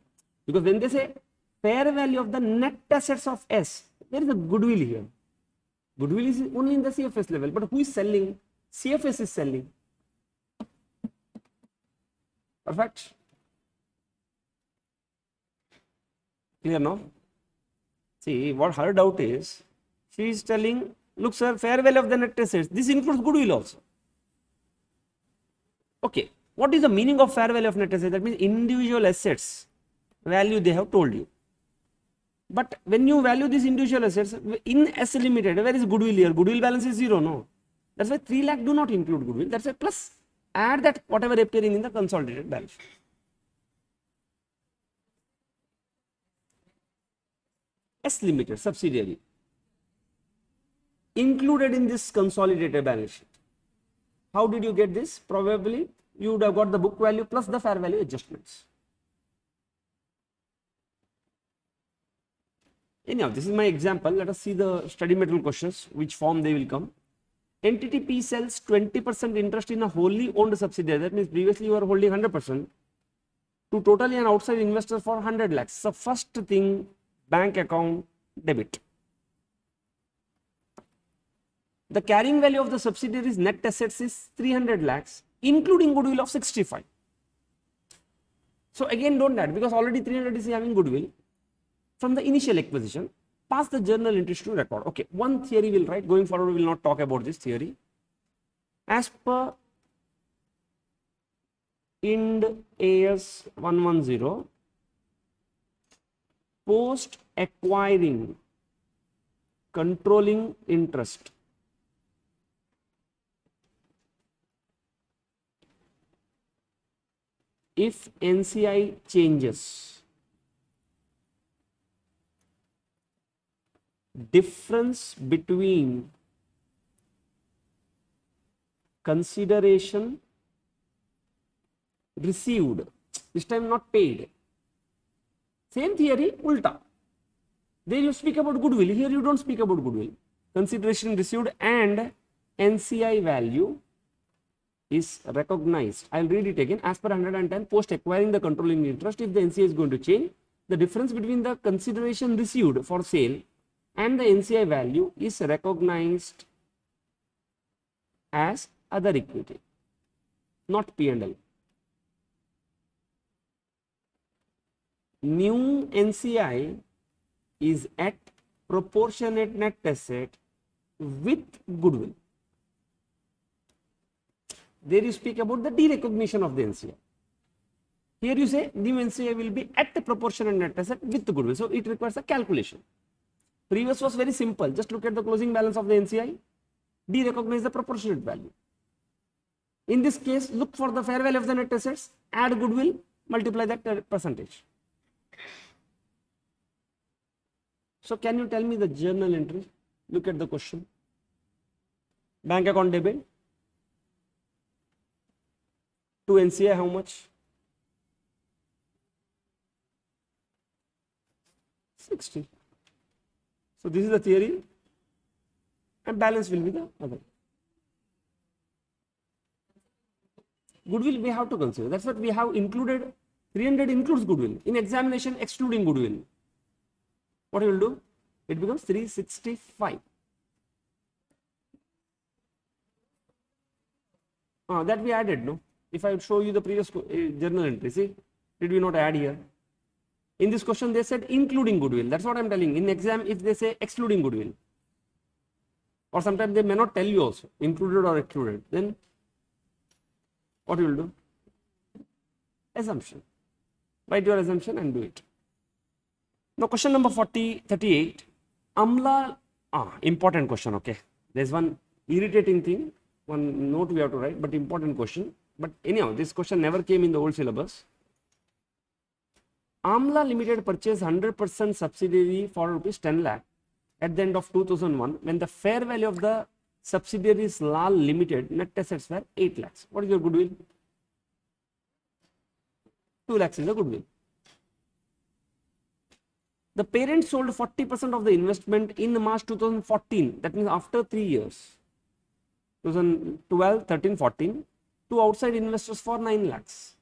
A: Because when they say fair value of the net assets of S, there is a goodwill here. Goodwill is only in the CFS level, but who is selling? CFS is selling. Perfect. Clear now? See, what her doubt is, she is telling, look sir, fair value of the net assets, this includes goodwill also. Okay, what is the meaning of fair value of net assets? That means individual assets value they have told you. But when you value these individual assets in S limited, where is goodwill here? Goodwill balance is 0, no. That's why 3 lakh do not include goodwill. That's why plus add that whatever appearing in the consolidated balance sheet. S limited subsidiary included in this consolidated balance sheet. How did you get this? Probably you would have got the book value plus the fair value adjustments. Anyhow, this is my example. Let us see the study material questions, which form they will come. Entity P sells 20% interest in a wholly owned subsidiary. That means previously you were holding 100% to totally an outside investor for 100 lakhs. So first thing, bank account debit. The carrying value of the subsidiary's net assets is 300 lakhs, including goodwill of 65. So again, don't add, because already 300 is having goodwill. From the initial acquisition, pass the journal entries to record. Okay, one theory will write. Going forward, we will not talk about this theory. As per Ind AS 110, post acquiring controlling interest, if NCI changes, difference between consideration received, this time not paid. Same theory, ulta. There you speak about goodwill, here you don't speak about goodwill. Consideration received and NCI value is recognized. I'll read it again. As per 110, post acquiring the controlling interest, if the NCI is going to change, the difference between the consideration received for sale and the NCI value is recognized as other equity, not P&L. New NCI is at proportionate net asset with goodwill. There you speak about the derecognition of the NCI. Here you say new NCI will be at the proportionate net asset with the goodwill. So it requires a calculation. Previous was very simple. Just look at the closing balance of the NCI, derecognize the proportionate value. In this case, look for the fair value of the net assets, add goodwill, multiply that percentage. So can you tell me the journal entry? Look at the question. Bank account debit to NCI how much? 60. So this is the theory and balance will be the other. Goodwill we have to consider. That's what we have included. 300 includes goodwill. In examination, excluding goodwill. What you will do? It becomes 365. That we added, no? If I show you the previous journal entry, see, did we not add here? In this question, they said including goodwill. That's what I'm telling. In exam, if they say excluding goodwill, or sometimes they may not tell you also, included or excluded, then what you will do? Assumption. Write your assumption and do it. Now, question number 38. Amla, important question, okay. There's one irritating thing, one note we have to write, but important question. But anyhow, this question never came in the old syllabus. Amla Limited purchased 100% subsidiary for rupees 10 lakh at the end of 2001 when the fair value of the subsidiaries Lal Limited net assets were 8 lakhs. What is your goodwill? 2 lakhs is the goodwill. The parent sold 40% of the investment in March 2014. That means after 3 years, 2012, 13, 14, to outside investors for 9 lakhs.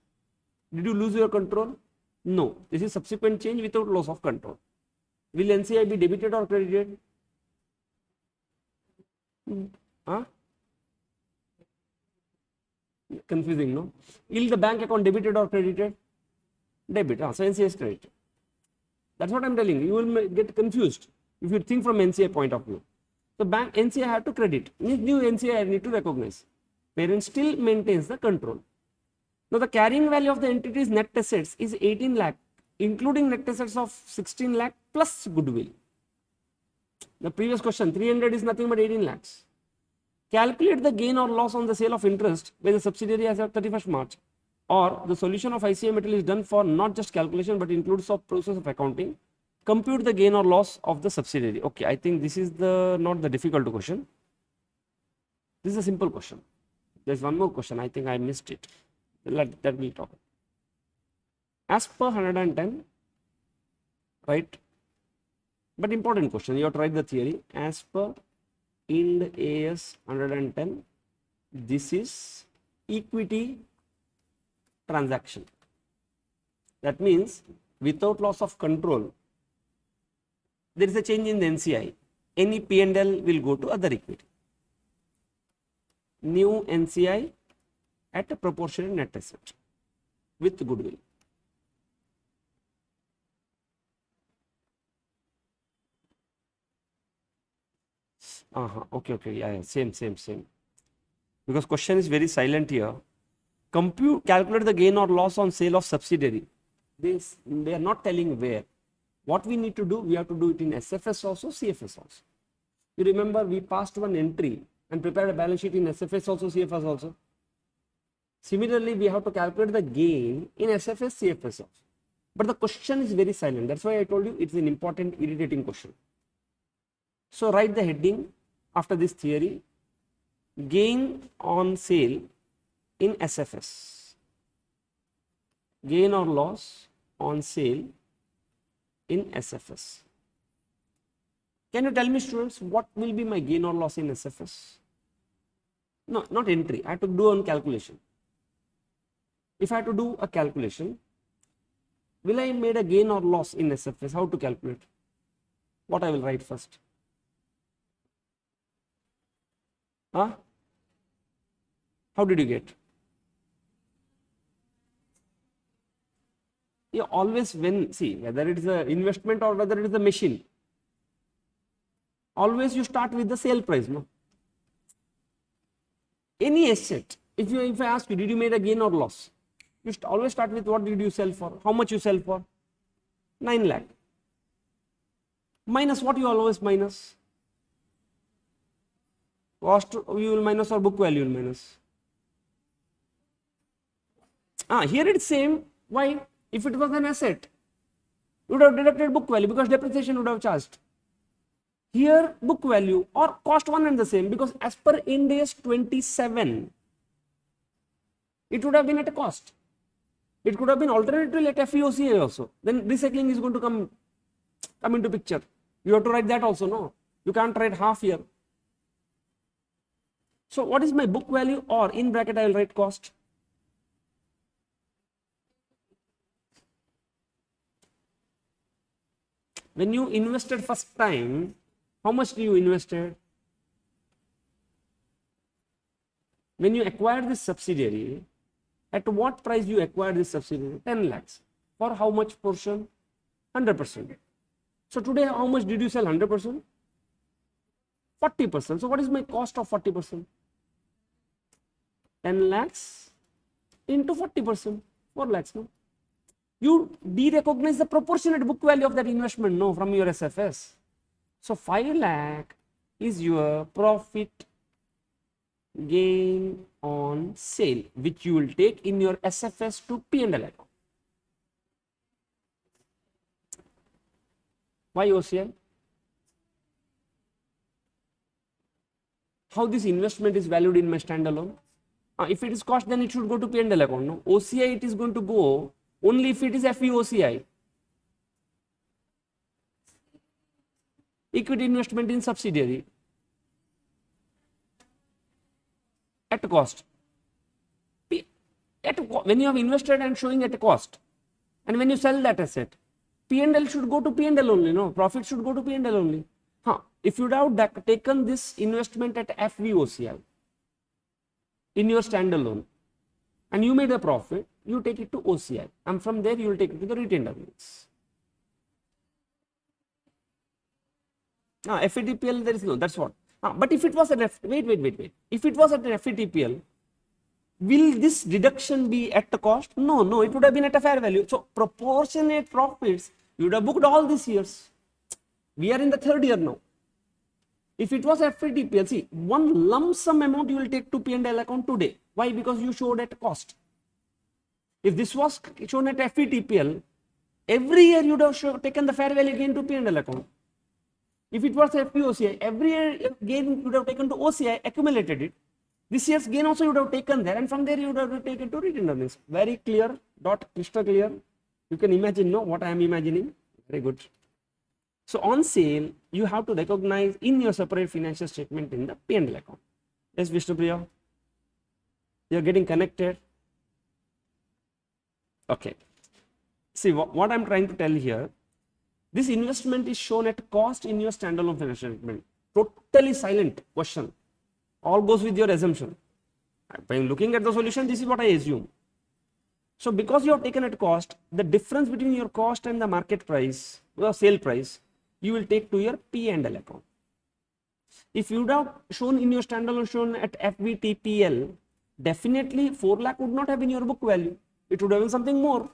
A: Did you lose your control? No. This is subsequent change without loss of control. Will NCI be debited or credited? Confusing, no? Will the bank account debited or credited? Debit. So NCI is credited. That's what I'm telling you. You will get confused if you think from NCI point of view. So bank NCI had to credit. New NCI I need to recognize. Parent still maintains the control. Now the carrying value of the entity's net assets is 18 lakh, including net assets of 16 lakh plus goodwill. The previous question, 300 is nothing but 18 lakhs. Calculate the gain or loss on the sale of interest by the subsidiary as of 31st March. Or the solution of ICI metal is done for not just calculation but includes the process of accounting. Compute the gain or loss of the subsidiary. Okay, I think this is not the difficult question. This is a simple question. There's one more question. I think I missed it. That we'll talk. As per 110, right? But important question. You have to write the theory. As per Ind AS 110, this is equity transaction. That means without loss of control, there is a change in the NCI. Any P&L will go to other equity. New NCI at a proportionate net asset with goodwill. Okay, yeah, same. Because question is very silent here. Calculate the gain or loss on sale of subsidiary. They are not telling where. What we need to do, we have to do it in SFS also, CFS also. You remember we passed one entry and prepared a balance sheet in SFS also, CFS also. Similarly, we have to calculate the gain in SFS, CFS also. But the question is very silent. That's why I told you it's an important, irritating question. So write the heading after this theory, gain on sale in SFS. Gain or loss on sale in SFS. Can you tell me, students, what will be my gain or loss in SFS? No, not entry. I have to do a calculation. If I have to do a calculation, will I made a gain or loss in SFS? How to calculate? What I will write first? How did you get? You always see whether it is an investment or whether it is a machine, always you start with the sale price, no? Any asset, if I ask you, did you made a gain or loss? You always start with what did you sell for? How much you sell for? 9 lakh. Minus what you always minus? Cost you will minus or book value will minus. Here it's same. Why? If it was an asset, you would have deducted book value because depreciation would have charged. Here book value or cost one and the same, because as per Ind AS 27, it would have been at a cost. It could have been alternatively at FVOCI also. Then recycling is going to come into picture. You have to write that also, no? You can't write half here. So what is my book value, or in bracket I will write cost? When you invested first time, how much do you invested? When you acquired this subsidiary, at what price you acquired this subsidiary? 10 lakhs. For how much portion? 100%. So today, how much did you sell 100%? 40%. So what is my cost of 40%? 10 lakhs into 40%. 4 lakhs, no? You de-recognize the proportionate book value of that investment, no, from your SFS. So 5 lakh is your profit gain on sale, which you will take in your SFS to P&L account. Why OCI? How this investment is valued in my standalone? If it is cost, then it should go to P&L account, no? OCI it is going to go only if it is FVOCI. Equity investment in subsidiary at cost. When you have invested and showing at a cost, and when you sell that asset, P&L should go to P&L only, no? Profit should go to P&L only. If you would have taken this investment at FVOCI in your standalone and you made a profit, you take it to OCI, and from there you will take it to the retained earnings. FVTPL, there is no, that's what. But if it was an wait. If it was at an FVTPL, will this deduction be at the cost? No, it would have been at a fair value. So proportionate profits, you would have booked all these years. We are in the 3rd year now. If it was FVTPL, see, one lump sum amount you will take to P&L account today. Why? Because you showed at cost. If this was shown at FVTPL, every year you would have taken the fair value gain to P&L account. If it was FVOCI, every year gain you would have taken to OCI, accumulated it. This year's gain also you would have taken there, and from there you would have taken to retained earnings. Very clear, crystal clear. You can imagine, no, what I am imagining. Very good. So on sale, you have to recognize in your separate financial statement in the P&L account. Yes, Vishnupriya? You are getting connected. Okay. See, what I am trying to tell here, this investment is shown at cost in your standalone financial statement. Totally silent question. All goes with your assumption. By looking at the solution, this is what I assume. So because you have taken at cost, the difference between your cost and the market price, or sale price, you will take to your P&L account. If you would have shown in your standalone shown at FVTPL, definitely 4 lakh would not have been your book value. It would have been something more.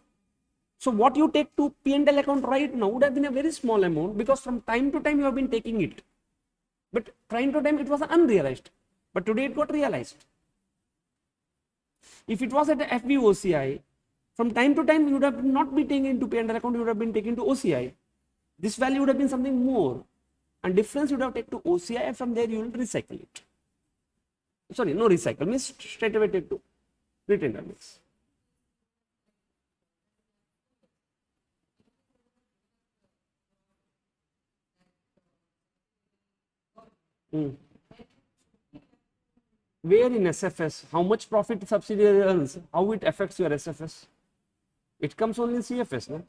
A: So what you take to P&L account right now would have been a very small amount, because from time to time you have been taking it. But time to time it was unrealized. But today it got realized. If it was at FVOCI, from time to time you would have not been taken into P&L account, you would have been taken to OCI. This value would have been something more. And difference you would have taken to OCI, and from there you will recycle it. Sorry, no recycle, means straight away take to retained earnings. Where in SFS, how much profit subsidiary earns, how it affects your SFS? It comes only in CFS, no?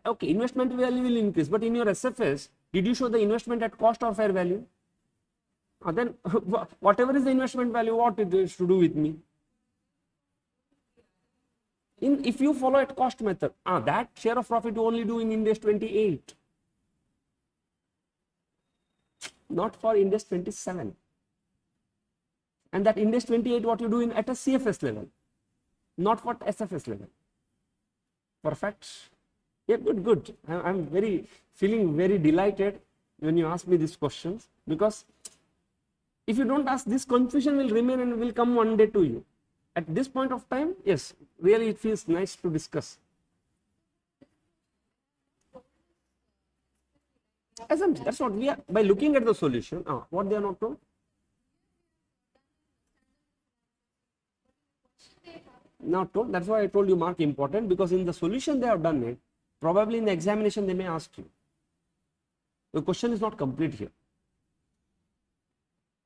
A: Okay, investment value will increase, but in your SFS, did you show the investment at cost or fair value? Then whatever is the investment value, what it is to do with me? If you follow at cost method, that share of profit you only do in Ind AS 28. Not for Ind AS 27. And that Ind AS 28, what you do in at a CFS level, not for SFS level. Perfect. Yeah, good. I'm feeling very delighted when you ask me these questions, because if you don't ask, this confusion will remain and will come one day to you. At this point of time, yes, really it feels nice to discuss. Assumption, that's what we are, by looking at the solution, what they are not told. Not told, that's why I told you mark important, because in the solution they have done it, probably in the examination they may ask you. The question is not complete here.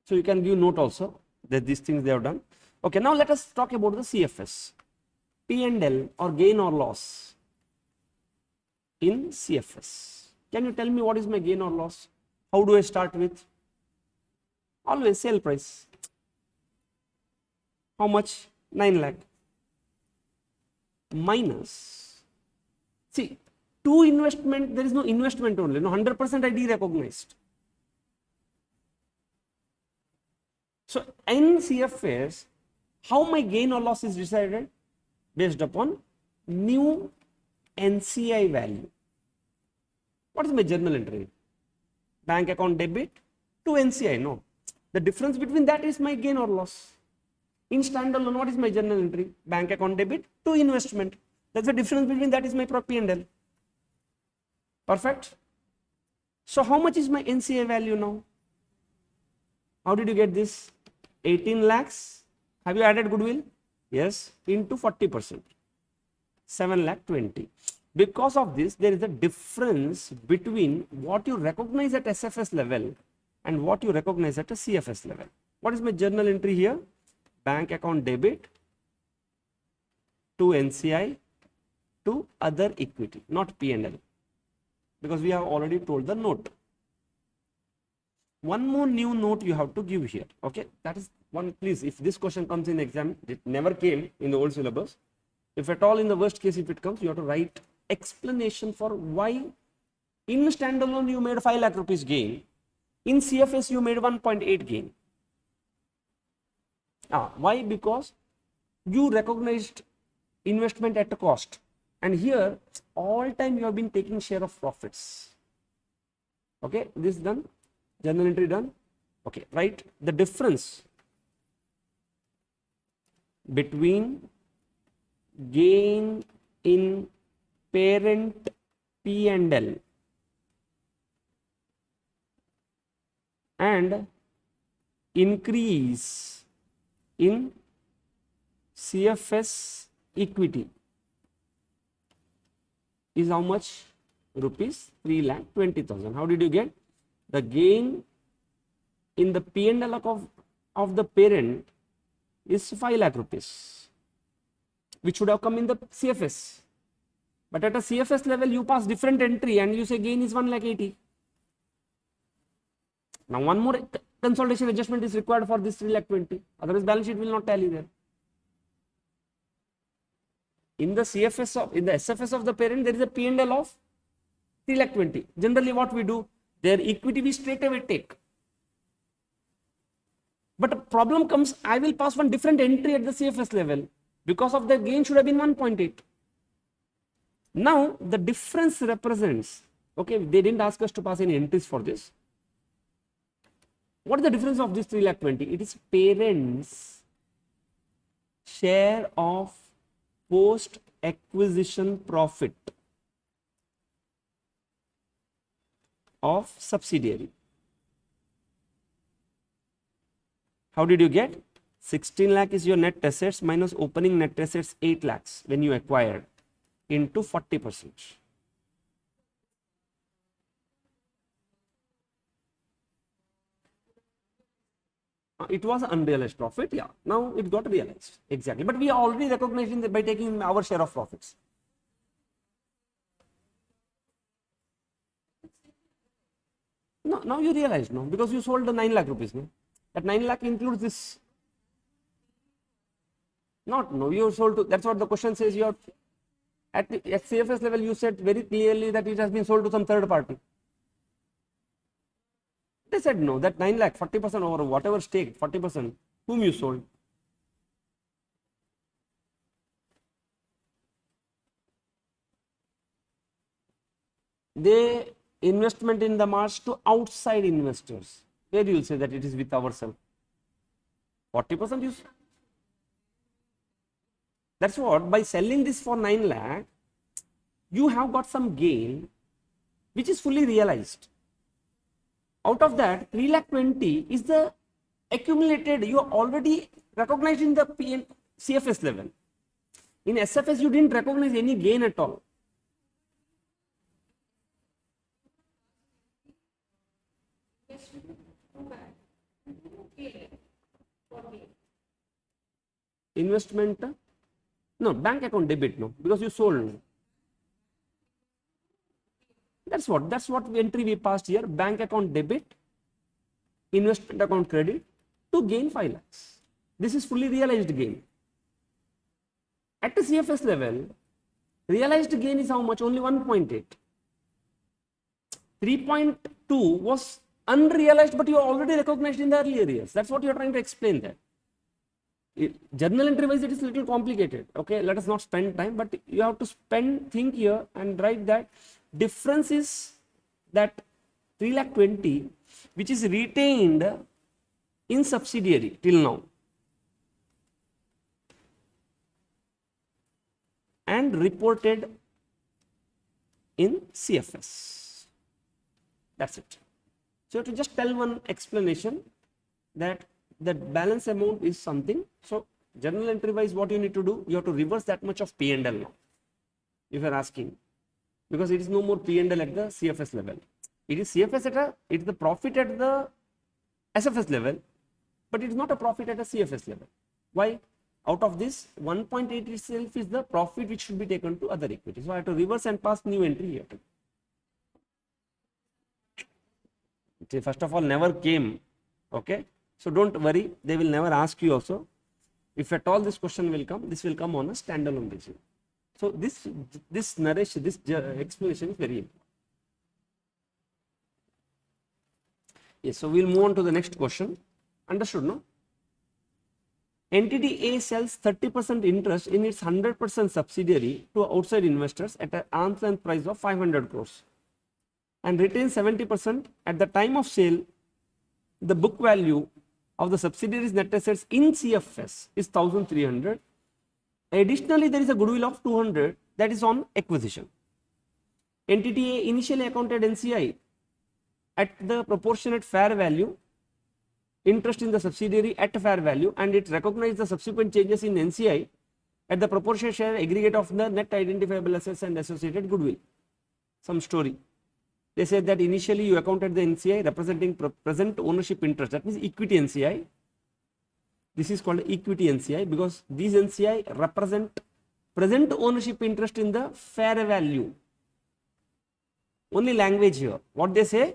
A: So you can give note also that these things they have done. Okay, now let us talk about the CFS. P&L or gain or loss in CFS. Can you tell me what is my gain or loss? How do I start with? Always sale price. How much? 9 lakh. Minus. See, to investment, there is no investment only. No, 100% I derecognized. So in CFS, how my gain or loss is decided? Based upon new NCI value. What is my journal entry? Bank account debit to NCI. No. The difference between that is my gain or loss. In standalone, what is my journal entry? Bank account debit to investment. That's the difference between that is my P&L. Perfect. So how much is my NCI value now? How did you get this? 18 lakhs. Have you added goodwill? Yes. Into 40%. 7 lakh 20. Because of this, there is a difference between what you recognize at SFS level and what you recognize at a CFS level. What is my journal entry here? Bank account debit to NCI to other equity, not P&L, because we have already told the note. One more new note you have to give here. Okay, that is one. Please, if this question comes in exam, it never came in the old syllabus. If at all, in the worst case, if it comes, you have to write explanation for why in standalone you made 5 lakh rupees gain, in CFS you made 1.8 gain. Why? Because you recognized investment at a cost, and here all time you have been taking share of profits. Okay, this done, journal entry done. Okay, right, the difference between gain in parent P&L and increase in CFS equity is how much? Rupees 3,20,000. How did you get? The gain in the P&L of the parent is 5 lakh rupees, which should have come in the CFS. But at a CFS level, you pass different entry and you say gain is 1,80,000. Now, one more consolidation adjustment is required for this 3,20,000. Otherwise, balance sheet will not tally there. In the SFS of the parent, there is a P&L of 3,20,000. Generally, what we do, their equity we straight away take. But a problem comes, I will pass one different entry at the CFS level. Because of the gain should have been 1.8. Now, the difference represents, okay, they didn't ask us to pass any entries for this. What is the difference of this 3,20,000? It is parents' share of post-acquisition profit of subsidiary. How did you get? 16 lakh is your net assets minus opening net assets 8 lakhs when you acquired into 40%. It was unrealized profit, yeah. Now it got realized, exactly. But we are already recognizing that by taking our share of profits. No, now you realize, no, because you sold the 9 lakh rupees, no. That 9 lakh includes this. No, you sold to, that's what the question says. You have, at CFS level, you said very clearly that it has been sold to some third party. They said no, that 9 lakh, 40% over whatever stake, 40%, Whom you sold? They investment in the March to outside investors. Where you will say that it is with ourselves. 40% you. That's what, by selling this for 9 lakh, you have got some gain which is fully realized. Out of that, 3 lakh 20 is the accumulated, you are already recognized in the CFS level. In SFS, you didn't recognize any gain at all. Investment, no, bank account debit, no, because you sold. That's what entry we passed here. Bank account debit, investment account credit to gain 5 lakhs. This is fully realized gain. At the CFS level, realized gain is how much? Only 1.8. 3.2 was unrealized, but you are already recognized in the earlier years. That's what you are trying to explain there. Journal entry wise, it is a little complicated. Okay, let us not spend time, but you have to think here and write that difference is that 3 lakh 20, which is retained in subsidiary till now, and reported in CFS. That's it. So, to just tell one explanation that the balance amount is something. So, journal entry wise, what you need to do, you have to reverse that much of P&L now, if you are asking, because it is no more P&L at the CFS level. It is CFS it is the profit at the SFS level, but it is not a profit at a CFS level. Why? Out of this, 1.8 itself is the profit which should be taken to other equity. So, I have to reverse and pass new entry here. First of all, never came. Okay. So, don't worry, they will never ask you also. If at all this question will come, this will come on a standalone basis. So, this narration, this explanation is very important. Yes, so we will move on to the next question. Understood, no? Entity A sells 30% interest in its 100% subsidiary to outside investors at an arm's length price of 500 crores and retains 70% at the time of sale. The book value of the subsidiary's net assets in CFS is 1300. Additionally, there is a goodwill of 200 that is on acquisition. Entity A initially accounted NCI at the proportionate fair value interest in the subsidiary at fair value, and it recognized the subsequent changes in NCI at the proportionate share aggregate of the net identifiable assets and associated goodwill. Some story. They said that initially you accounted the NCI representing present ownership interest, that means equity NCI. This is called equity NCI because these NCI represent present ownership interest in the fair value. Only language here. What they say,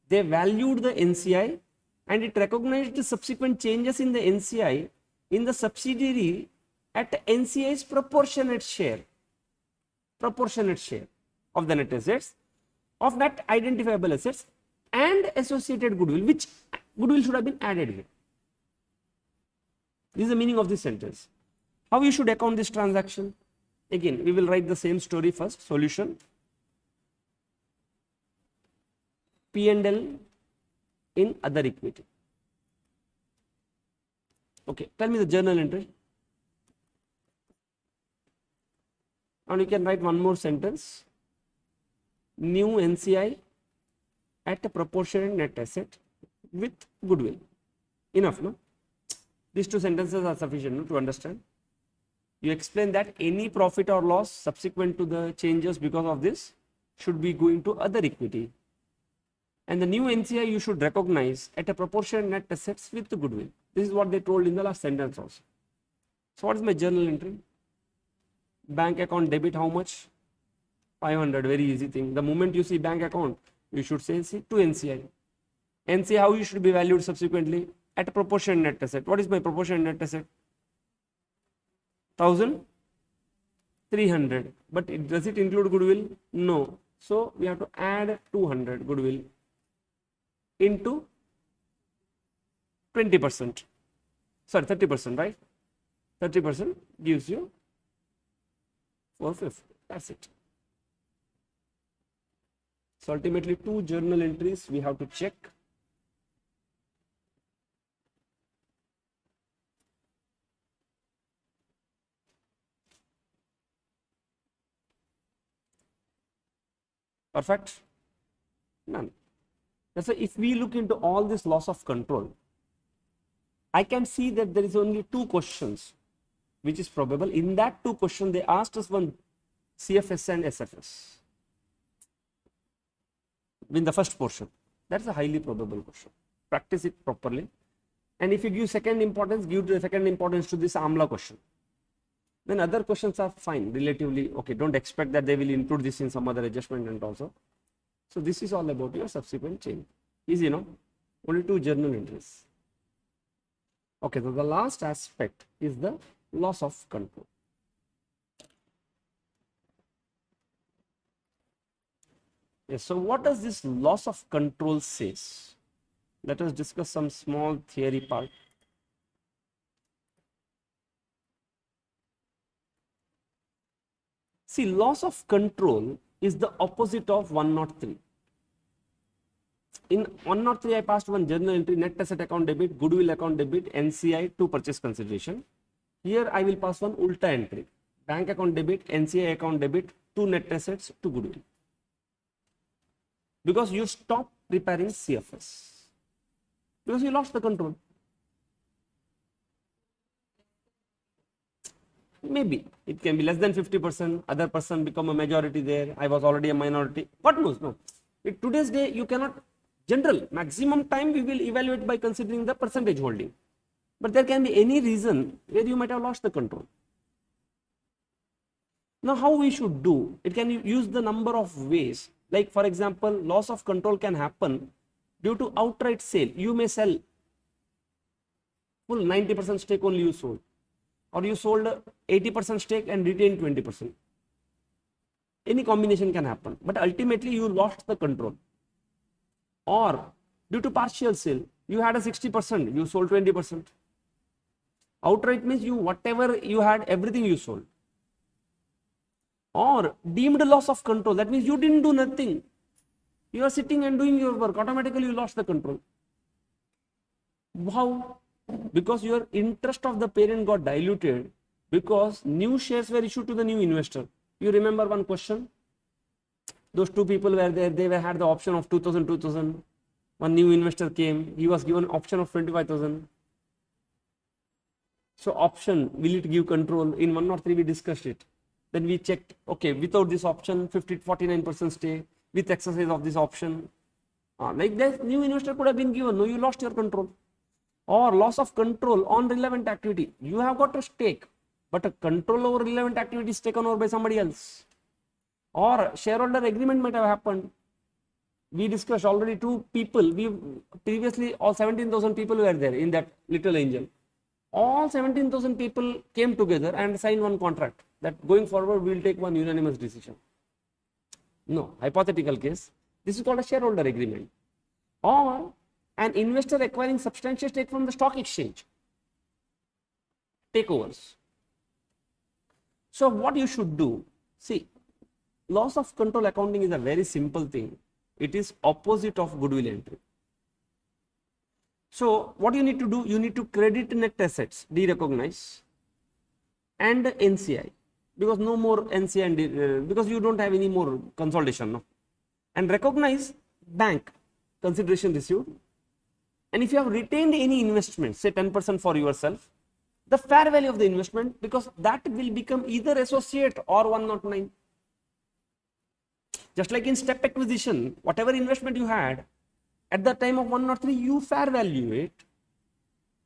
A: they valued the NCI and it recognized the subsequent changes in the NCI in the subsidiary at NCI's proportionate share of the net assets, of net identifiable assets and associated goodwill, which goodwill should have been added here. This is the meaning of this sentence. How you should account this transaction? Again, we will write the same story first. Solution. P&L in other equity. Okay, tell me the journal entry. And you can write one more sentence. New NCI at a proportionate net asset with goodwill. Enough, no? These two sentences are sufficient, no, to understand. You explain that any profit or loss subsequent to the changes because of this should be going to other equity. And the new NCI you should recognize at a proportionate net assets with the goodwill. This is what they told in the last sentence also. So what is my journal entry? Bank account debit how much? 500, very easy thing. The moment you see bank account, you should say to NCI. NCI how you should be valued subsequently? At a proportionate net asset. What is my proportionate net asset? 1300. But does it include goodwill? No. So we have to add 200 goodwill into 20%. sorry, 30%, right? 30% gives you 450. That's it. So ultimately 2 journal entries we have to check. Perfect? None. So if we look into all this loss of control, I can see that there is only 2 questions which is probable. In that 2 questions, they asked us one CFS and SFS in the first portion. That's a highly probable question. Practice it properly. And if you give second importance, give the second importance to this AMLA question. Then other questions are fine, relatively okay. Don't expect that they will include this in some other adjustment and also. So this is all about your subsequent change. Easy, no? Only 2 journal entries. Okay, so the last aspect is the loss of control. Yes, so what does this loss of control says? Let us discuss some small theory part. See, loss of control is the opposite of 103. In 103, I passed one journal entry, net asset account debit, goodwill account debit, NCI to purchase consideration. Here I will pass one ulta entry, bank account debit, NCI account debit, to net assets to goodwill. Because you stop preparing CFS. Because you lost the control. Maybe it can be less than 50%, other person become a majority there, I was already a minority. What knows? No. In today's day, you cannot, general, maximum time we will evaluate by considering the percentage holding. But there can be any reason where you might have lost the control. Now, how we should do? It can use the number of ways. Like, for example, loss of control can happen due to outright sale. You may sell full 90% stake only you sold. Or you sold 80% stake and retained 20%. Any combination can happen. But ultimately, you lost the control. Or due to partial sale, you had a 60%, you sold 20%. Outright means you, whatever you had, everything you sold. Or deemed loss of control, that means you didn't do nothing. You are sitting and doing your work, automatically you lost the control. How? Because your interest of the parent got diluted because new shares were issued to the new investor. You remember one question? Those 2 people were there, they had the option of 2000. One new investor came, he was given option of 25,000. So option, will it give control? In 103 we discussed it. Then we checked, okay, without this option, 49% stake, with exercise of this option. Like that, new investor could have been given, no, you lost your control. Or loss of control on relevant activity. You have got a stake, but a control over relevant activity is taken over by somebody else. Or shareholder agreement might have happened. We discussed already 2 people, we previously all 17,000 people were there in that little angel. All 17,000 people came together and signed one contract that going forward we will take one unanimous decision. No, hypothetical case. This is called a shareholder agreement. Or an investor acquiring substantial stake from the stock exchange. Takeovers. So what you should do, see, loss of control accounting is a very simple thing. It is opposite of goodwill entry. So what you need to do, you need to credit net assets, derecognize, and NCI, because no more NCI and because you don't have any more consolidation, no, and recognize bank consideration received. And if you have retained any investment, say 10% for yourself, the fair value of the investment, because that will become either associate or 109. Just like in step acquisition, whatever investment you had, at the time of 103, you fair value it.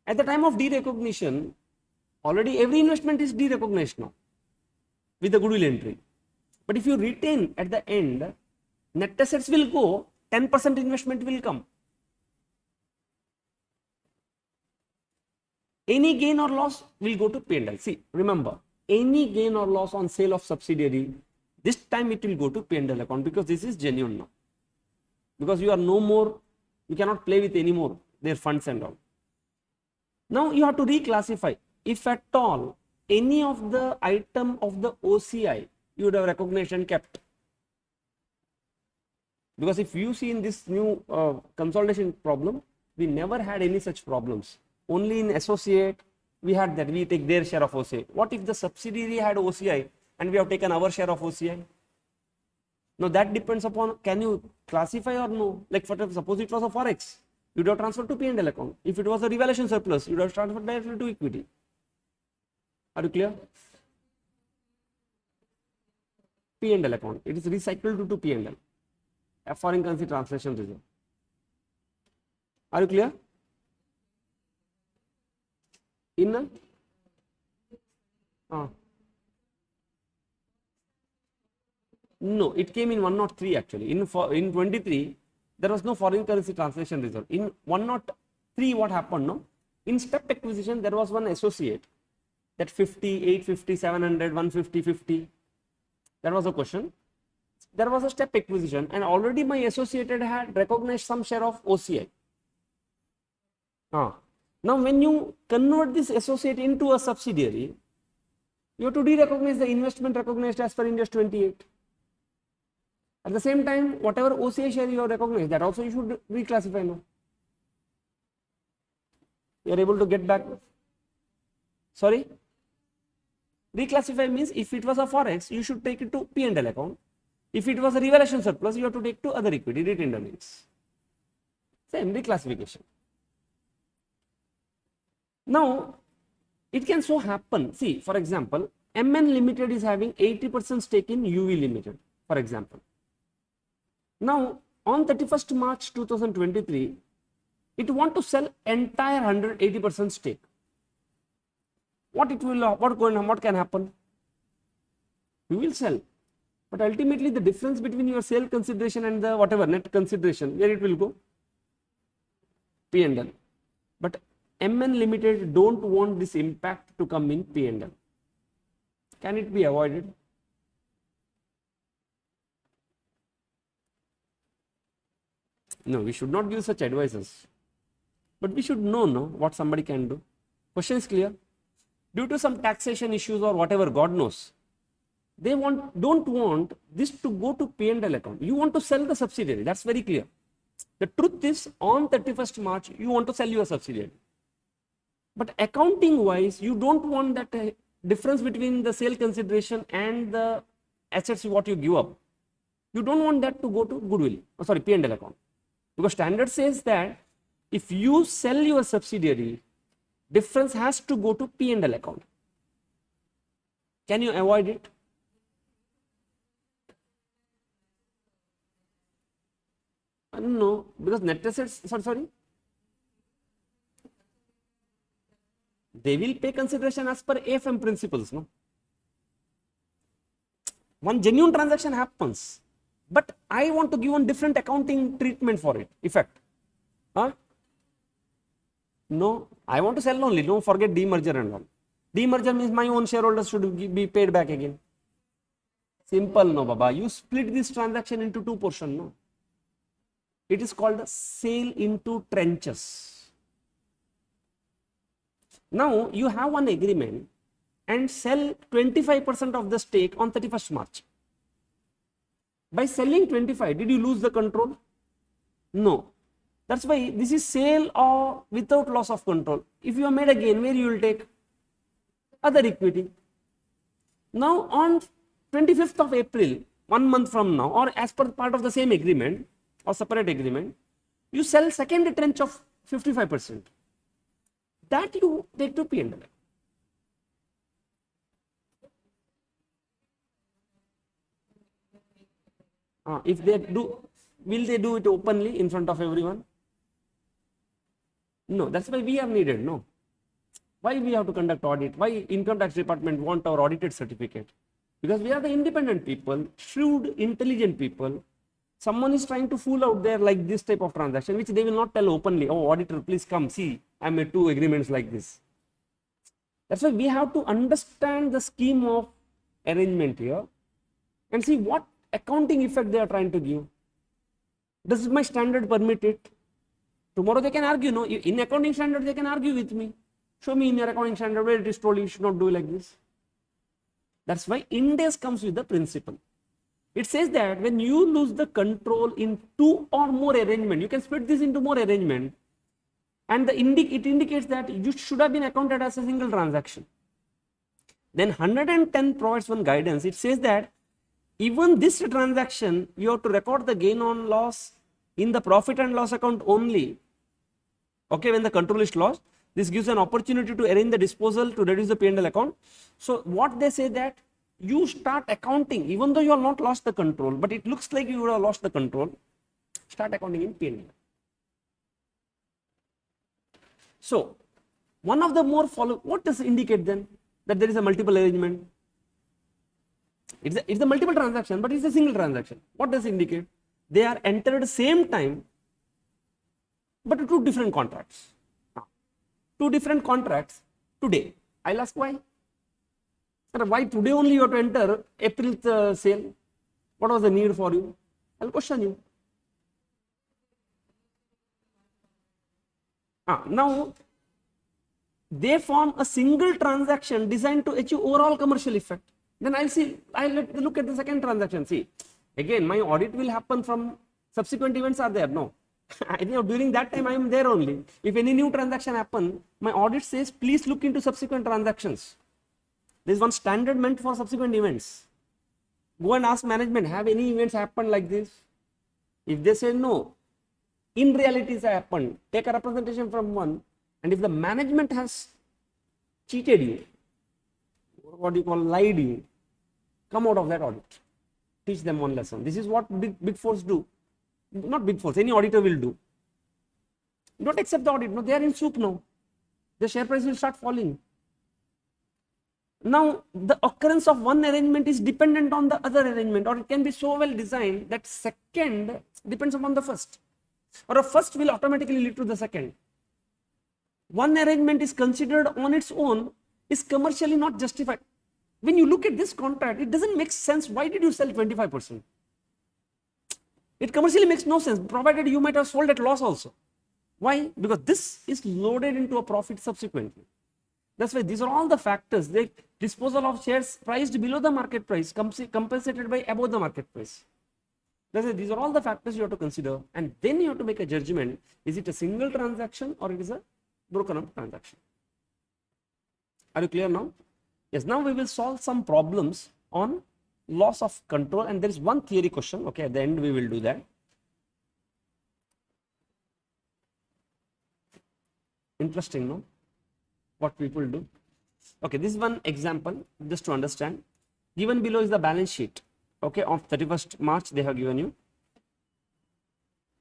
A: At the time of derecognition, already every investment is derecognized now with the goodwill entry. But if you retain at the end, net assets will go, 10% investment will come. Any gain or loss will go to P&L. See, remember, any gain or loss on sale of subsidiary, this time it will go to P&L account because this is genuine now. Because you are no more, you cannot play with any more their funds and all. Now you have to reclassify. If at all any of the item of the OCI you would have recognition kept. Because if you see in this new consolidation problem, we never had any such problems. Only in associate we had that, we take their share of OCI. What if the subsidiary had OCI and we have taken our share of OCI? Now that depends upon, can you classify or no? Like for suppose it was a forex, you would have transferred to P&L account. If it was a revaluation surplus, you would have transferred directly to equity. Are you clear? P&L account, it is recycled to P&L, a foreign currency translation reserve. Are you clear? In no, it came in 103 actually. In 23, there was no foreign currency translation reserve. In 103, what happened? No, in step acquisition, there was one associate that 50, 850, 700, 150, 50. That was a question. There was a step acquisition, and already my associated had recognized some share of OCI. Now, when you convert this associate into a subsidiary, you have to de-recognize the investment recognized as per Ind AS 28. At the same time, whatever OCI share you have recognized, that also you should reclassify now. You are able to get back. Sorry? Reclassify means if it was a forex, you should take it to P&L account. If it was a revaluation surplus, you have to take to other equity, retained earnings. Same reclassification. Now, it can so happen, see, for example, MN Limited is having 80% stake in UV Limited, for example. Now, on 31st March 2023, it want to sell entire 180% stake. What can happen? You will sell, but ultimately the difference between your sale consideration and the whatever net consideration, where it will go? P&L. But MN Limited don't want this impact to come in P&L. Can it be avoided? No, we should not give such advices. But we should know what somebody can do. Question is clear? Due to some taxation issues or whatever, God knows, they don't want this to go to P&L account. You want to sell the subsidiary. That's very clear. The truth is, on 31st March, you want to sell your subsidiary. But accounting wise, you don't want that difference between the sale consideration and the assets what you give up. You don't want that to go to goodwill, P&L account. Because standard says that if you sell your subsidiary, difference has to go to P&L account. Can you avoid it? No, because net assets, they will pay consideration as per AFM principles, no? One genuine transaction happens, but I want to give one different accounting treatment for it, effect. No, I want to sell only, don't forget demerger and all. Demerger means my own shareholders should be paid back again. Simple, no, Baba. You split this transaction into two portions, no? It is called sale into trenches. Now, you have one agreement and sell 25% of the stake on 31st March. By selling 25, did you lose the control? No. That's why this is sale or without loss of control. If you have made a gain, where you will take? Other equity. Now, on 25th of April, 1 month from now, or as per part of the same agreement or separate agreement, you sell second tranche of 55%. That you take to P&L. If they do, will they do it openly in front of everyone? No, that's why we have needed, no. Why we have to conduct audit? Why income tax department want our audited certificate? Because we are the independent people, shrewd, intelligent people. Someone is trying to fool out there like this type of transaction, which they will not tell openly. Oh, auditor, please come see, I made 2 agreements like this. That's why we have to understand the scheme of arrangement here and see what accounting effect they are trying to give. Does my standard permit it? Tomorrow they can argue, no, in accounting standard they can argue with me. Show me in your accounting standard where it is told you should not do like this. That's why Ind AS comes with the principle. It says that when you lose the control in two or more arrangement, you can split this into more arrangement, and it indicates that you should have been accounted as a single transaction. Then 110 provides one guidance. It says that even this transaction, you have to record the gain on loss in the profit and loss account only. Okay, when the control is lost, this gives an opportunity to arrange the disposal to reduce the P&L account. So what they say that you start accounting, even though you have not lost the control, but it looks like you would have lost the control, start accounting in P&L. So one of the more what does it indicate then? That there is a multiple arrangement. It's a multiple transaction, but it's a single transaction. What does it indicate? They are entered at the same time, but two different contracts. Two different contracts today. I'll ask why. Why today only you have to enter April's sale? What was the need for you? I'll question you. Now, they form a single transaction designed to achieve overall commercial effect. Then I'll look at the second transaction. See, again, my audit will happen from subsequent events are there. No. During that time I am there only. If any new transaction happen, my audit says please look into subsequent transactions. There is one standard meant for subsequent events. Go and ask management, have any events happened like this? If they say no, in reality it happened, take a representation from one, and if the management has cheated you, what do you call, lied you, come out of that audit. Teach them one lesson. This is what big fours do. Not big fours, any auditor will do. Don't accept the audit. No, they are in soup now. The share price will start falling. Now, the occurrence of one arrangement is dependent on the other arrangement, or it can be so well designed that second depends upon the first, or a first will automatically lead to the second. One arrangement is considered on its own is commercially not justified. When you look at this contract, it doesn't make sense. Why did you sell 25%? It commercially makes no sense, provided you might have sold at loss also. Why? Because this is loaded into a profit subsequently. That's why these are all the factors. The disposal of shares priced below the market price, compensated by above the market price. That's why these are all the factors you have to consider, and then you have to make a judgment. Is it a single transaction or it is a broken up transaction? Are you clear now? Yes, now we will solve some problems on loss of control, and there is one theory question. Okay, at the end we will do that. Interesting, no? What people do. Okay, this is one example just to understand. Given below is the balance sheet, okay, of 31st March. They have given you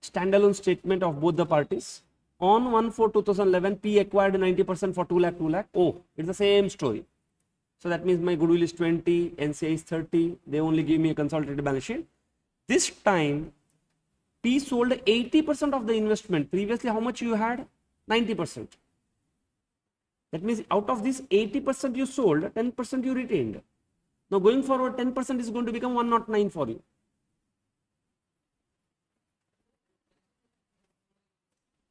A: standalone statement of both the parties. On 1/4/2011, P acquired 90% for 2 lakh, 2 lakh. Oh, it's the same story. So that means my goodwill is 20, NCI is 30. They only give me a consolidated balance sheet. This time, P sold 80% of the investment. Previously, how much you had? 90%. That means out of this 80% you sold, 10% you retained. Now going forward, 10% is going to become 109 for you.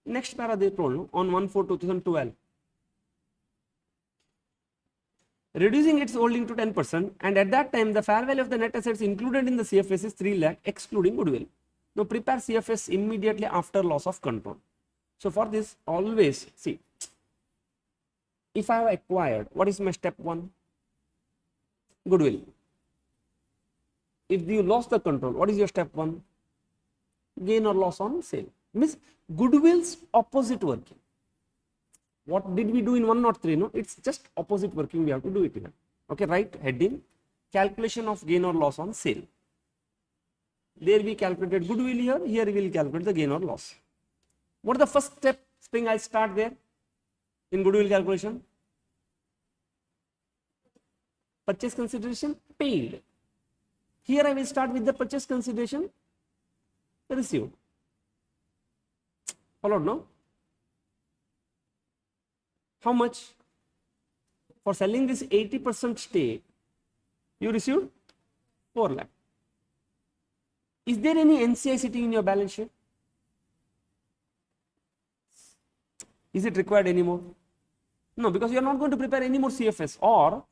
A: Next para they told on 1/4/2012. Reducing its holding to 10%, and at that time the fair value of the net assets included in the CFS is 3 lakh excluding goodwill. Now prepare CFS immediately after loss of control. So for this, always see, if I have acquired, what is my step 1? Goodwill. If you lost the control, what is your step 1? Gain or loss on sale. Means goodwill's opposite working. What did we do in 103? No, it's just opposite working. We have to do it here. Okay, right heading, calculation of gain or loss on sale. There we calculated goodwill here. Here we will calculate the gain or loss. What is the first step? Spring I start there in goodwill calculation. Purchase consideration paid. Here I will start with the purchase consideration received. Followed, no? How much? For selling this 80% stake, you received 4 lakh. Is there any NCI sitting in your balance sheet? Is it required anymore? No, because you are not going to prepare any more CFS, or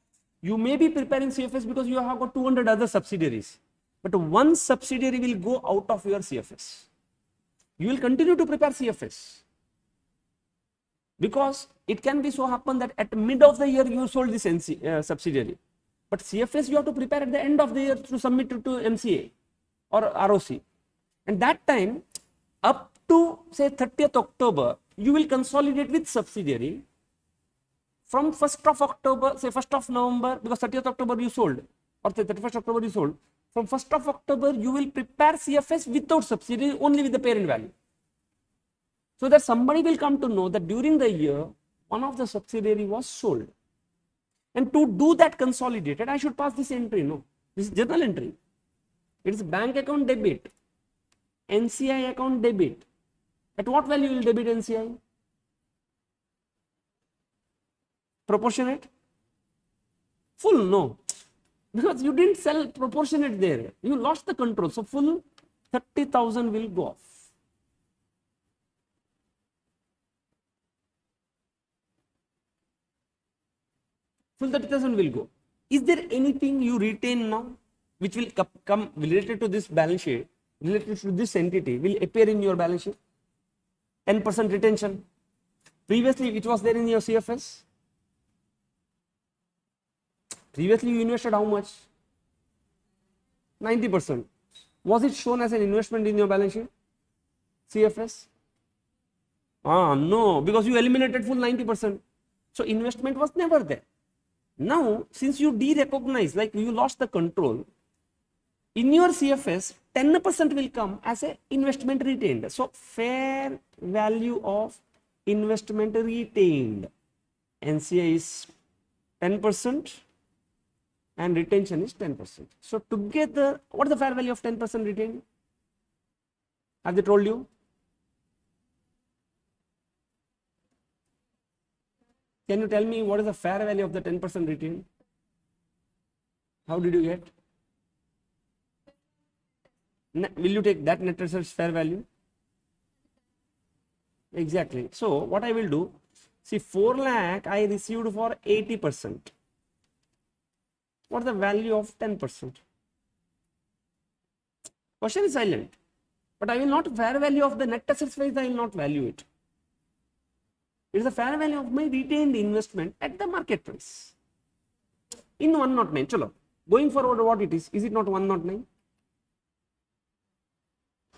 A: you may be preparing CFS because you have got 200 other subsidiaries, but one subsidiary will go out of your CFS. You will continue to prepare CFS because it can be so happen that at mid of the year you sold this subsidiary, but CFS you have to prepare at the end of the year to submit it to MCA or ROC, and that time up to say 30th October you will consolidate with subsidiary. From 1st of October, say 1st of November, because 30th October you sold, or 31st October you sold, from 1st of October you will prepare CFS without subsidiary, only with the parent value. So that somebody will come to know that during the year, one of the subsidiary was sold. And to do that consolidated, I should pass this entry, no, this is journal entry. It is bank account debit, NCI account debit. At what value you will debit NCI? Proportionate? Full, no, because you didn't sell proportionate there, you lost the control, so full 30,000 will go off. Full 30,000 will go. Is there anything you retain now which will come related to this balance sheet, related to this entity, will appear in your balance sheet? 10% retention. Previously it was there in your CFS. Previously you invested how much? 90%. Was it shown as an investment in your balance sheet? CFS? No, because you eliminated full 90%. So investment was never there. Now, since you de-recognize, like you lost the control, in your CFS, 10% will come as an investment retained. So fair value of investment retained, NCI is 10%. And retention is 10%. So together, what is the fair value of 10% retained? Have they told you? Can you tell me what is the fair value of the 10% retained? How did you get? Will you take that net assets fair value? Exactly. So what I will do, see 4 lakh I received for 80%. What is the value of 10%? Question is silent. But I will not fair value of the net assets price, I will not value it. It is the fair value of my retained investment at the market price. In 109, chalo. Going forward, what it is it not 109?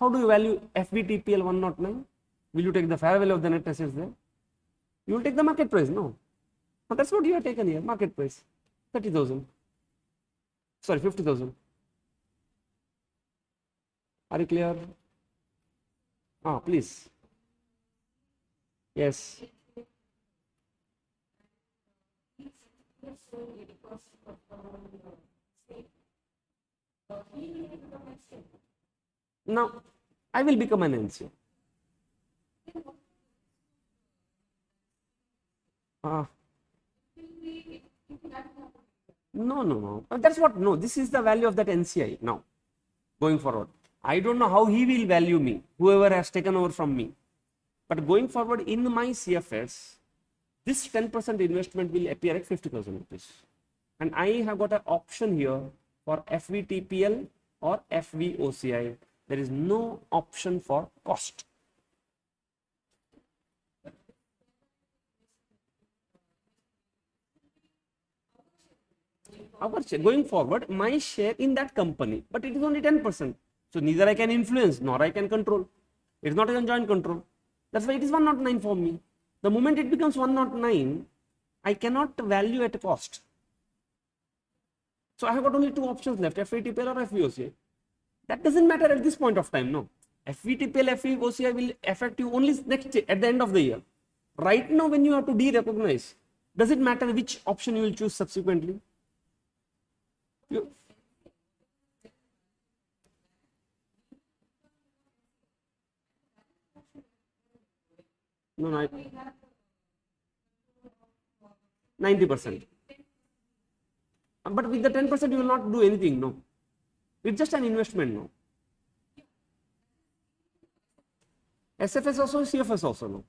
A: How do you value FVTPL 109? Will you take the fair value of the net assets there? You will take the market price, no? But that's what you have taken here, market price, 30,000. Sorry, 50,000. Are you clear? Please. Yes. Now, I will become an NCO. No. That's what, no, this is the value of that NCI now, going forward. I don't know how he will value me, whoever has taken over from me. But going forward in my CFS, this 10% investment will appear at 50,000 rupees. And I have got an option here for FVTPL or FVOCI. There is no option for cost. Our share, going forward, my share in that company, but it is only 10%. So neither I can influence nor I can control. It is not a joint control. That's why it is 109 for me. The moment it becomes 109, I cannot value at a cost. So I have got only two options left, FVTPL or FVOCI. That doesn't matter at this point of time, no. FVTPL, FVOCI will affect you only next year, at the end of the year. Right now, when you have to de-recognize, does it matter which option you will choose subsequently? No, 90%. But with the 10%, you will not do anything, no. It's just an investment, no. SFS also, CFS also, no.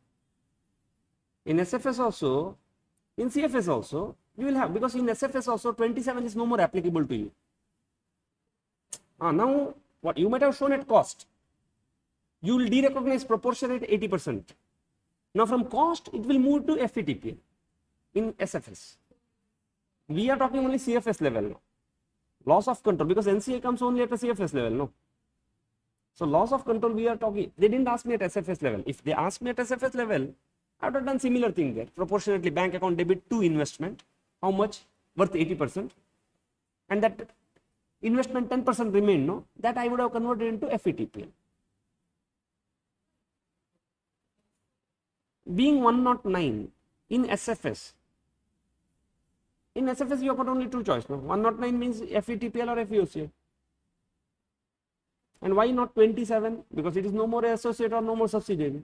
A: In SFS also, In CFS also, you will have, because in SFS also 27 is no more applicable to you. Now, what you might have shown at cost, you will derecognize proportionate 80%. Now, from cost, it will move to FVTPL in SFS. We are talking only CFS level now. Loss of control, because NCA comes only at the CFS level, no? So, loss of control we are talking, they didn't ask me at SFS level. If they asked me at SFS level, I would have done similar thing there. Proportionately bank account debit to investment, how much? Worth 80%. And that investment 10% remained, no? That I would have converted into FVTPL. Being 109 in SFS, you have got only two choices. No? 109 means FVTPL or FVOCA. And why not 27? Because it is no more associate or no more subsidiary.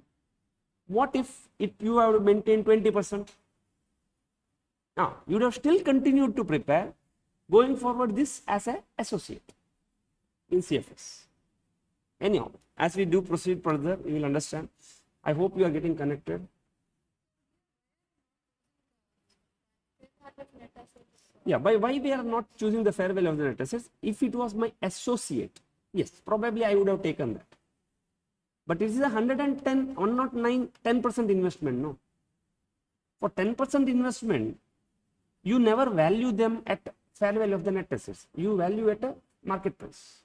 A: What if you have maintained 20%? Now, you would have still continued to prepare going forward this as an associate in CFS. Anyhow, as we do proceed further, you will understand. I hope you are getting connected. Yeah, why we are not choosing the fair value of the net assets? If it was my associate, yes, probably I would have taken that. But it is a 109, 10% investment, no. For 10% investment, you never value them at fair value of the net assets. You value at a market price.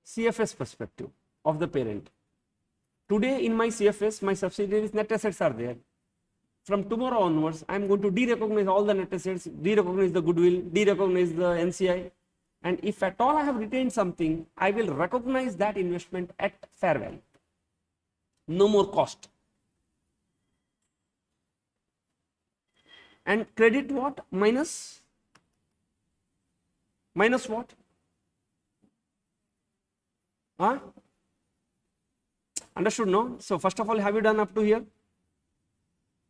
A: CFS perspective of the parent. Today in my CFS, my subsidiaries net assets are there. From tomorrow onwards, I am going to derecognize all the net assets, derecognize the goodwill, derecognize the NCI. And if at all I have retained something, I will recognize that investment at fair value. No more cost. And credit what? Minus what? Understood, no? So first of all, have you done up to here?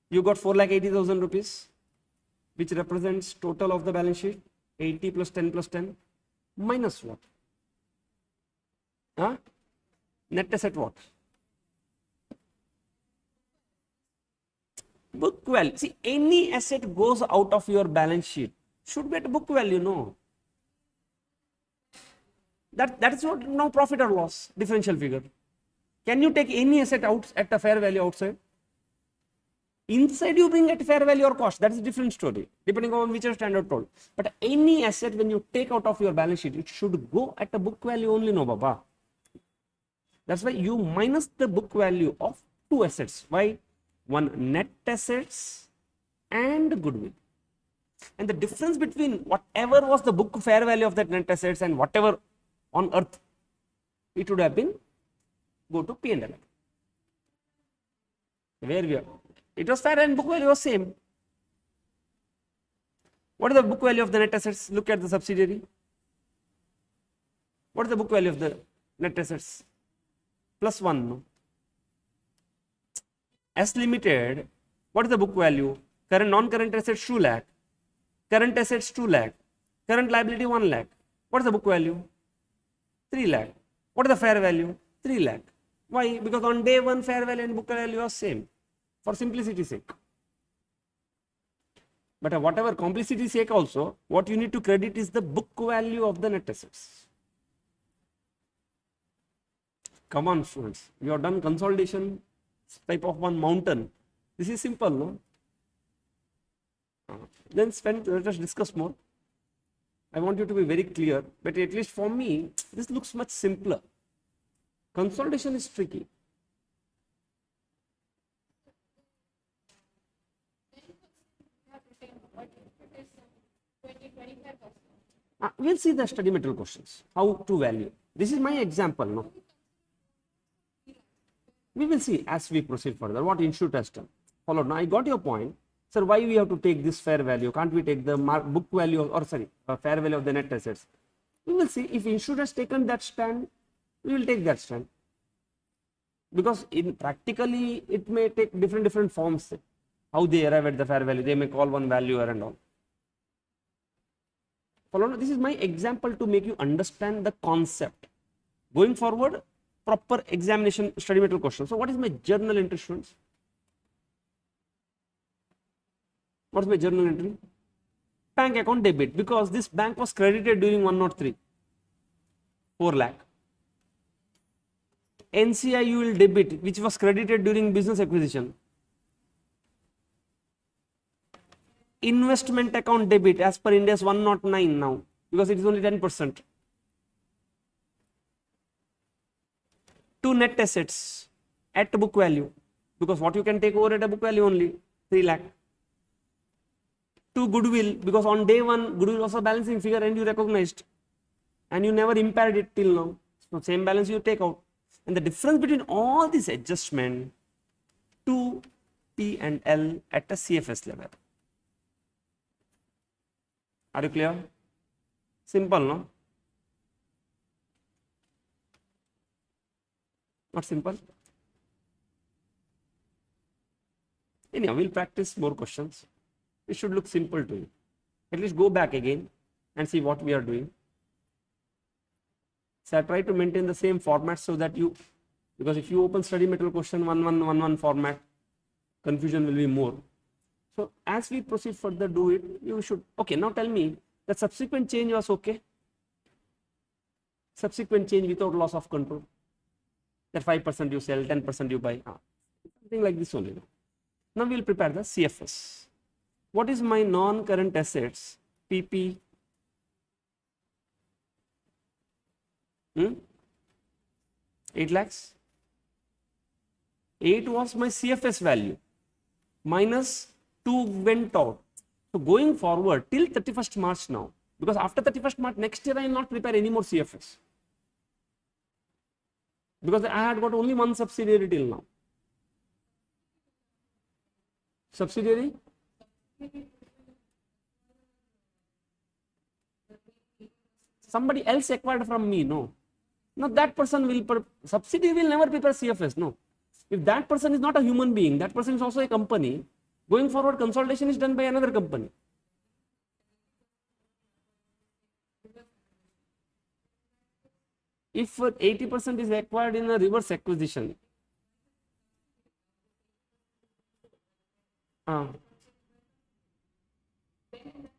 A: You got 4,80,000 rupees, which represents total of the balance sheet, 80 plus 10 plus 10, minus what? Net asset what? Book value. See, any asset goes out of your balance sheet should be at book value, no? That is what now profit or loss, differential figure. Can you take any asset out at a fair value outside? Inside you bring at fair value or cost, that is a different story, depending on which standard told. But any asset when you take out of your balance sheet, it should go at a book value only, no baba. That's why you minus the book value of two assets. Why? One, net assets and goodwill. And the difference between whatever was the book fair value of that net assets and whatever on earth, it would have been go to P&L. Where we are. It was fair and book value was same. What is the book value of the net assets? Look at the subsidiary. What is the book value of the net assets? Plus 1. No? S Limited, what is the book value? Current non-current assets 2 lakh. Current assets 2 lakh. Current liability 1 lakh. What is the book value? 3 lakh. What is the fair value? 3 lakh. Why? Because on day one fair value and book value are same. For simplicity's sake. But whatever complicity's sake also, what you need to credit is the book value of the net assets. Come on, students. You have done consolidation type of one mountain. This is simple, no? Then let us discuss more. I want you to be very clear, but at least for me, this looks much simpler. Consolidation is tricky. We'll see the study material questions, how to value. This is my example, no? We will see as we proceed further what institute has done. Follow. Now I got your point. Sir, why we have to take this fair value? Can't we take the book value or fair value of the net assets? We will see. If institute has taken that stand, we will take that stand. Because in practically it may take different forms. How they arrive at the fair value, they may call one valuer and all. Follow. This is my example to make you understand the concept. Going forward, proper examination study material question. So what is my journal entry, students? What's my journal entry? Bank account debit, because this bank was credited during 103, 4 lakh. NCI you will debit, which was credited during business acquisition. Investment account debit as per Ind AS 109 now, because it is only 10%. To net assets at book value, because what you can take over at a book value only 3 lakh. To goodwill, because on day one goodwill was a balancing figure and you recognized and you never impaired it till now. So same balance you take out. And the difference between all these adjustment to P and L at a CFS level. Are you clear? Simple, no? Not simple? Anyhow, we'll practice more questions. It should look simple to you. At least go back again and see what we are doing. So I try to maintain the same format so that you, because if you open study material question 1111 format, confusion will be more. So as we proceed further, do it, you should, okay, now tell me, the subsequent change was okay? Subsequent change without loss of control. That 5% you sell, 10% you buy. Something like this only. Now we will prepare the CFS. What is my non-current assets? PP. 8 lakhs. 8 was my CFS value. Minus 2 went out. So going forward till 31st March now, because after 31st March next year I will not prepare any more CFS. Because I had got only one subsidiary till now. Subsidiary? Somebody else acquired from me, no. Now that person will, subsidiary will never prepare CFS, no. If that person is not a human being, that person is also a company, going forward consolidation is done by another company. If 80% is acquired in a reverse acquisition,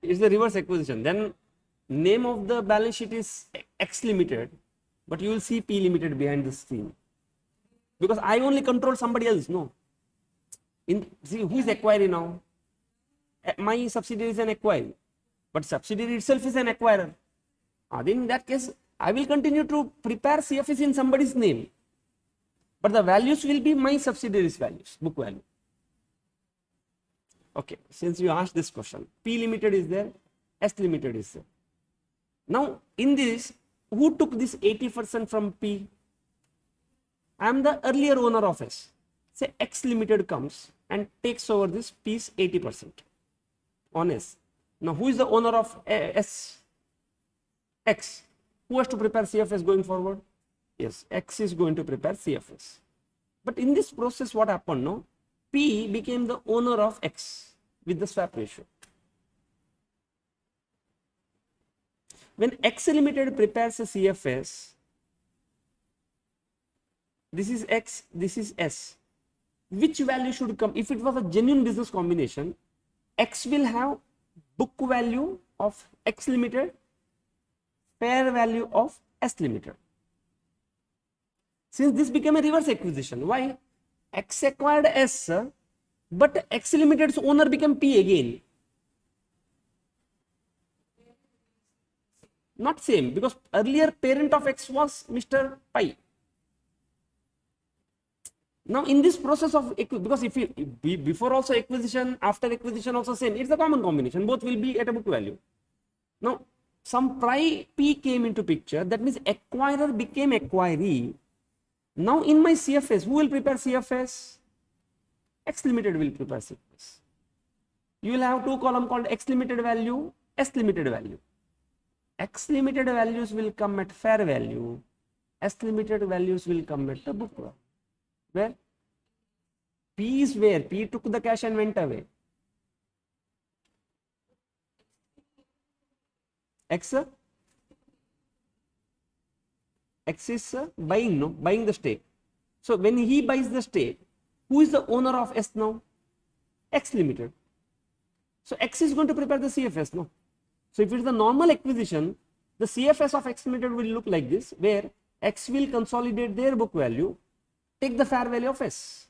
A: it's the reverse acquisition, then name of the balance sheet is X Limited, but you will see P Limited behind the scene. Because I only control somebody else, no. See, who is acquiring now? My subsidiary is an acquirer, but subsidiary itself is an acquirer. Then in that case, I will continue to prepare CFS in somebody's name, but the values will be my subsidiary's values, book value. Okay, since you asked this question, P Limited is there, S Limited is there. Now, in this, who took this 80% from P? I am the earlier owner of S. Say X Limited comes and takes over this P's 80% on S. Now, who is the owner of S? X. Who has to prepare CFS going forward? Yes, X is going to prepare CFS. But in this process, what happened? No, P became the owner of X with the swap ratio. When X Limited prepares a CFS, this is X, this is S. Which value should come? If it was a genuine business combination, X will have book value of X Limited, fair value of S Limited. Since this became a reverse acquisition, why? X acquired S, but X Limited's owner became P again. Not same, because earlier parent of X was Mr. Pi. Now in this process of, because if you before also acquisition, after acquisition also same, it's a common combination, both will be at a book value. Now some P came into picture, that means acquirer became acquiree. Now in my CFS, who will prepare CFS? X Limited will prepare CFS. You will have two columns called X Limited value, S Limited value. X Limited values will come at fair value, S Limited values will come at the book value. Where? P is where? P took the cash and went away. X is buying, no? Buying the stake. So when he buys the stake, who is the owner of S now? X Limited. So X is going to prepare the CFS, no? So if it is the normal acquisition, the CFS of X Limited will look like this, where X will consolidate their book value, take the fair value of S.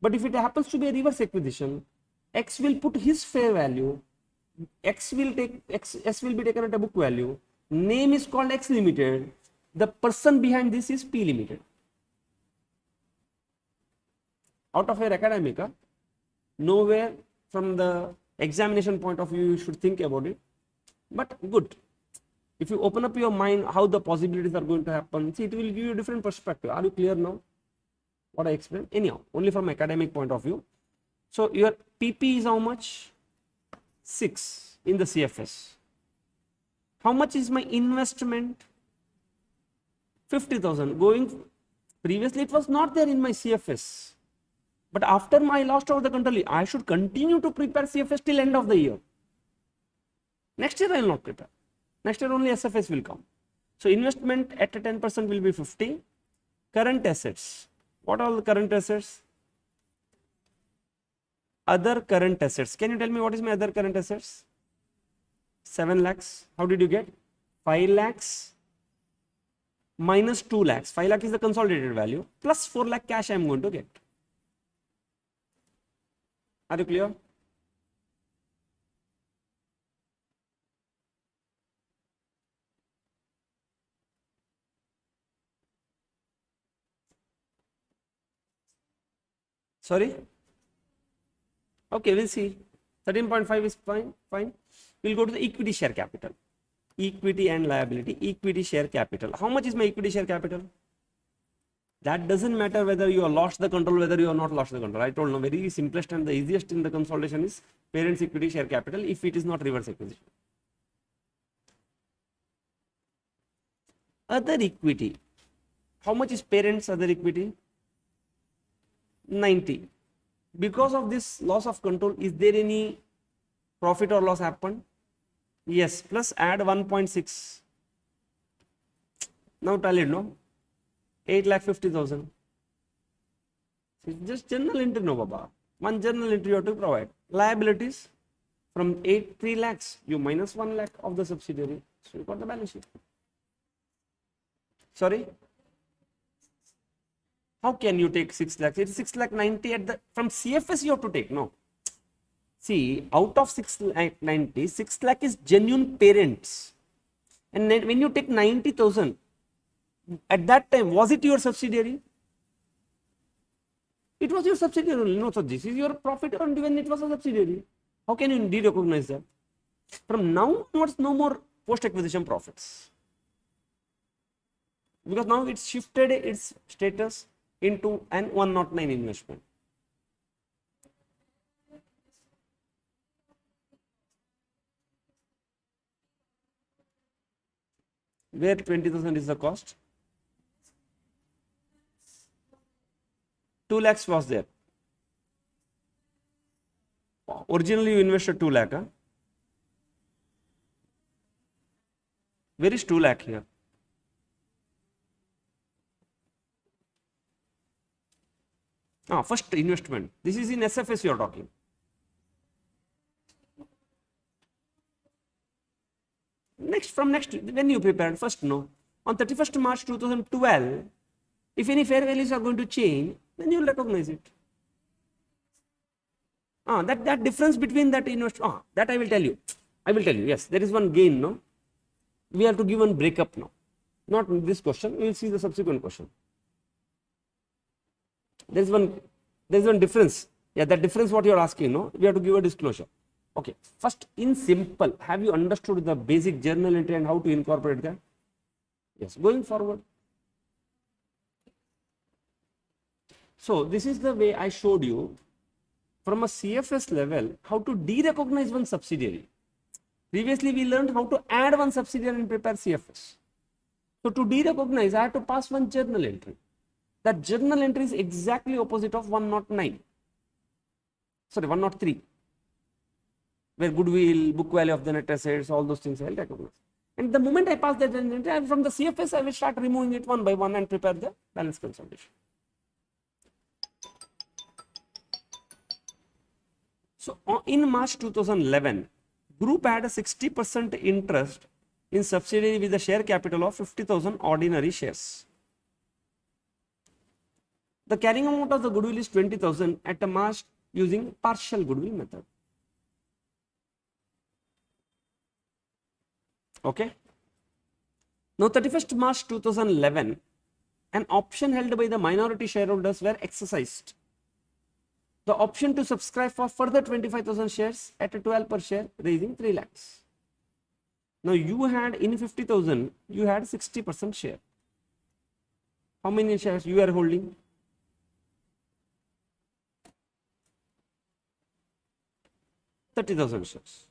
A: But if it happens to be a reverse acquisition, X will put his fair value, S will be taken at a book value, name is called X Limited, the person behind this is P Limited. Out of your academic, nowhere from the examination point of view you should think about it, but good. If you open up your mind how the possibilities are going to happen, see, it will give you a different perspective. Are you clear now what I explained? Anyhow, only from academic point of view. So your PP is how much? 6 in the CFS. How much is my investment? 50,000. Going, previously it was not there in my CFS. But after I lost over the control, I should continue to prepare CFS till end of the year. Next year I will not prepare. Next year only SFS will come. So investment at a 10% will be 50. Current assets. What are the current assets? Other current assets. Can you tell me what is my other current assets? 7 lakhs. How did you get? 5 lakhs minus 2 lakhs. 5 lakh is the consolidated value plus 4 lakh cash I am going to get. Are you clear? Sorry? Okay, we'll see. 13.5 is fine. We'll go to the equity share capital. Equity and liability. Equity share capital. How much is my equity share capital? That doesn't matter whether you have lost the control, whether you have not lost the control. I told you, very simplest and the easiest in the consolidation is parent's equity share capital if it is not reverse acquisition. Other equity. How much is parent's other equity? 90. Because of this loss of control, is there any profit or loss happened? Yes, plus add 1.6. Now tell it, no? 8,50,000. It's just journal entry, no baba. One journal entry you have to provide. Liabilities from 3 lakhs, you minus 1 lakh of the subsidiary. So you got the balance sheet. Sorry? How can you take 6 lakhs? It's 6 lakh 90 at the, from CFS you have to take, no? See, out of 6 lakh 90, 6 lakh is genuine parents. And then when you take 90,000, at that time, was it your subsidiary? It was your subsidiary only. No, so this is your profit earned when it was a subsidiary. How can you de-recognize that? From now onwards, no more post-acquisition profits. Because now it's shifted its status into an 109 investment. Where 20,000 is the cost? 2 lakhs was there. Originally you invested 2 lakh. Huh? Where is 2 lakh here? First investment. This is in SFS you are talking. Next, when you prepared, first no. On 31st March 2012, if any fair values are going to change, then you will recognize it. That difference between that investment, that I will tell you. Yes, there is one gain, no? We have to give one breakup now. Not this question, we will see the subsequent question. There is one difference. Yeah, that difference what you are asking, no? We have to give a disclosure. Okay, first in simple, have you understood the basic journal entry and how to incorporate that? Yes, going forward. So this is the way I showed you from a CFS level how to de-recognize one subsidiary. Previously we learned how to add one subsidiary and prepare CFS. So to de-recognize, I have to pass one journal entry. That journal entry is exactly opposite of 109. Sorry, 103. Where goodwill, book value of the net assets, all those things I will recognize. And the moment I pass that journal entry, from the CFS, I will start removing it one by one and prepare the balance consolidation. So in March 2011, group had a 60% interest in subsidiary with a share capital of 50,000 ordinary shares. The carrying amount of the goodwill is 20,000 at a March using partial goodwill method. Okay. Now 31st March 2011, an option held by the minority shareholders were exercised. The option to subscribe for further 25,000 shares at a 12 per share, raising 3 lakhs. Now you had in 50,000, you had 60% share. How many shares you are holding? 30,000 shares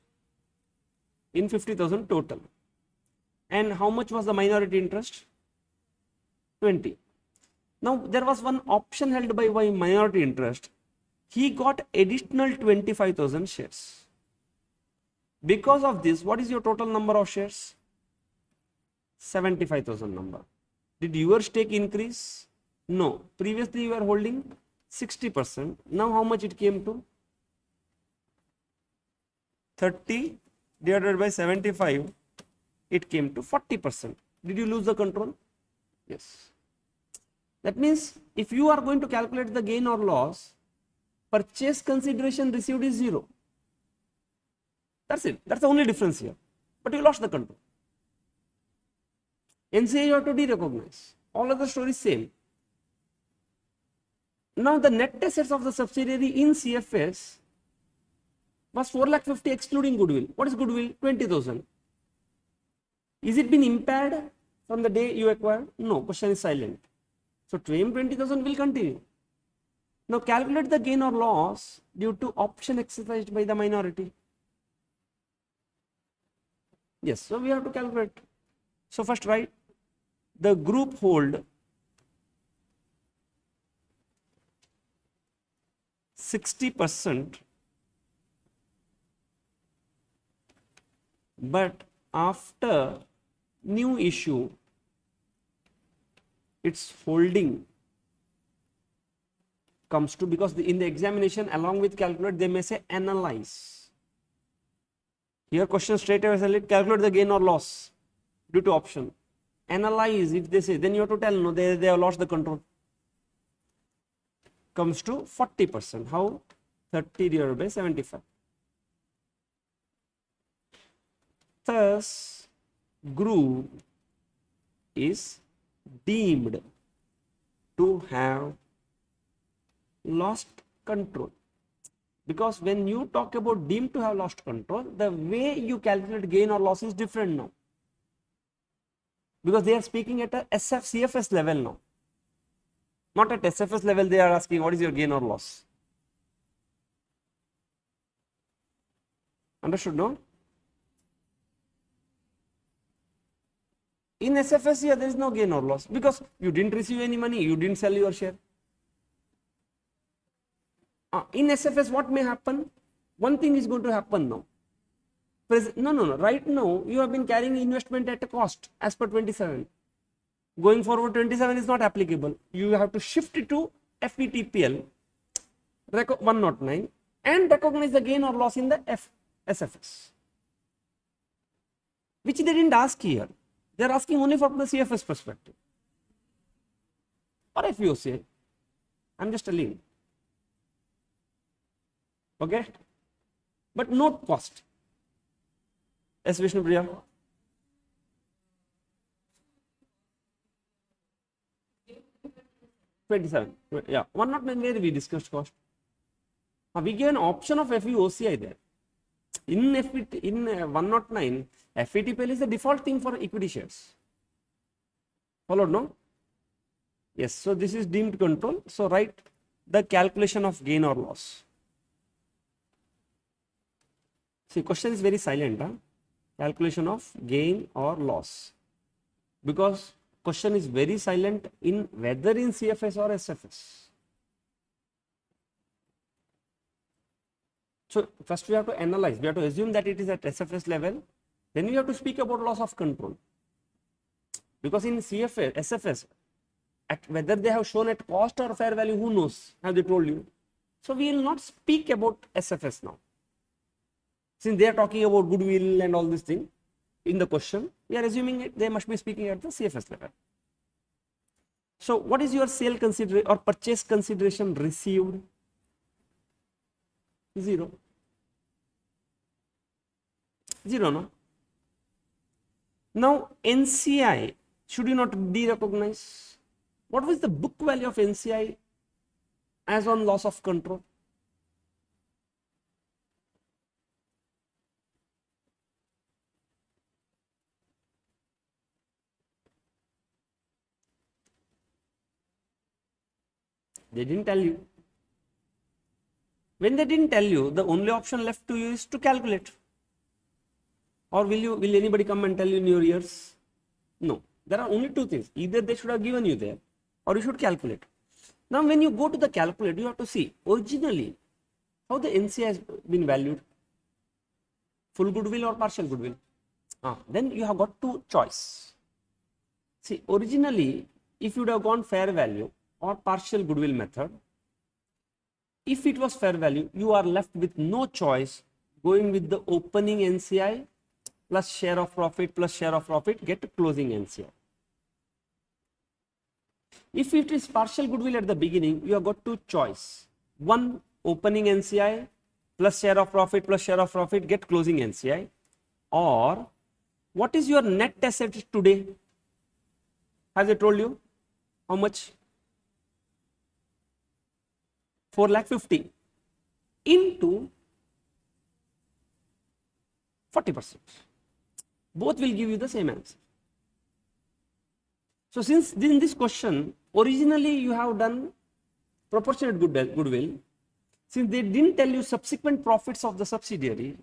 A: in 50,000 total. And how much was the minority interest? 20. Now there was one option held by minority interest. He got additional 25,000 shares. Because of this, what is your total number of shares? 75,000 number. Did your stake increase? No. Previously you were holding 60%. Now how much it came to? 30 divided by 75, it came to 40%. Did you lose the control? Yes. That means if you are going to calculate the gain or loss, purchase consideration received is 0. That's it. That's the only difference here. But you lost the control. NCA you have to derecognize. All other stories same. Now the net assets of the subsidiary in CFS was 4,50,000 excluding goodwill. What is goodwill? 20,000. Is it been impaired from the day you acquired? No, question is silent. So claim 20,000 will continue. Now calculate the gain or loss due to option exercised by the minority. Yes, so we have to calculate. So first write the group hold 60%, but after new issue its holding comes to, because in the examination along with calculate they may say analyze. Here question straight away say calculate the gain or loss due to option. Analyze, if they say, then you have to tell no, they have lost the control. Comes to 40%. How? 30 divided by 75. Thus, group is deemed to have lost control. Because when you talk about deemed to have lost control, the way you calculate gain or loss is different now. Because they are speaking at a CFS level now. Not at SFS level, they are asking what is your gain or loss. Understood, no? In SFS, yeah, there is no gain or loss because you didn't receive any money, you didn't sell your share. In SFS, what may happen? One thing is going to happen now. No. Right now, you have been carrying investment at a cost as per 27. Going forward, 27 is not applicable. You have to shift it to FVTPL 109 and recognize the gain or loss in the SFS, which they didn't ask here. They are asking only from the CFS perspective or FVOCI. I'm just telling. Okay, but note cost. S. Vishnupriya. $27. Yeah, 109 where we discussed cost. We gave an option of FVOCI there. In 109, FVTPL is the default thing for equity shares. Followed, no? Yes, so this is deemed control. So write the calculation of gain or loss. See, question is very silent. Calculation of gain or loss. Because question is very silent in whether in CFS or SFS. So first we have to analyze. We have to assume that it is at SFS level. Then we have to speak about loss of control. Because in CFS, SFS, at whether they have shown at cost or fair value, who knows? Have they told you? So we will not speak about SFS now. Since they are talking about goodwill and all this thing in the question, we are assuming they must be speaking at the CFS level. So what is your sale consideration or purchase consideration received? 0. 0, no? Now NCI, should you not de-recognize? What was the book value of NCI as on loss of control? They didn't tell you. When they didn't tell you, the only option left to you is to calculate. Or will anybody come and tell you in your ears? No. There are only two things. Either they should have given you there, or you should calculate. Now when you go to the calculate, you have to see originally how the NCI has been valued. Full goodwill or partial goodwill? Then you have got two choice. See, originally if you would have gone fair value or partial goodwill method, if it was fair value, you are left with no choice going with the opening NCI plus share of profit get closing NCI. If it is partial goodwill at the beginning, you have got two choice. One, opening NCI plus share of profit get closing NCI. Or what is your net asset today? Has I told you how much? 4,50,000 into 40%. Both will give you the same answer. So since in this question, originally you have done proportionate goodwill, since they didn't tell you subsequent profits of the subsidiary,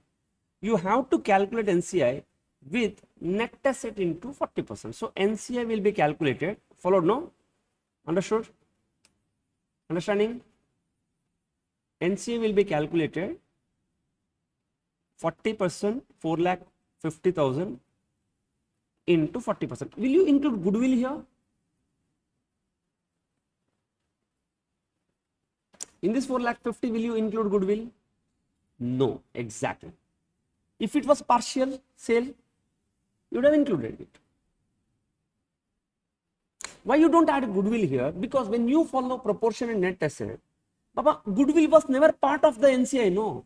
A: you have to calculate NCI with net asset into 40%. So NCI will be calculated. Followed, no? Understood? Understanding? NCI will be calculated 40%, 4,50,000 into 40%. Will you include goodwill here? In this 4,50,000, will you include goodwill? No, exactly. If it was partial sale, you would have included it. Why you don't add goodwill here? Because when you follow proportionate net asset, Baba, goodwill was never part of the NCI, no.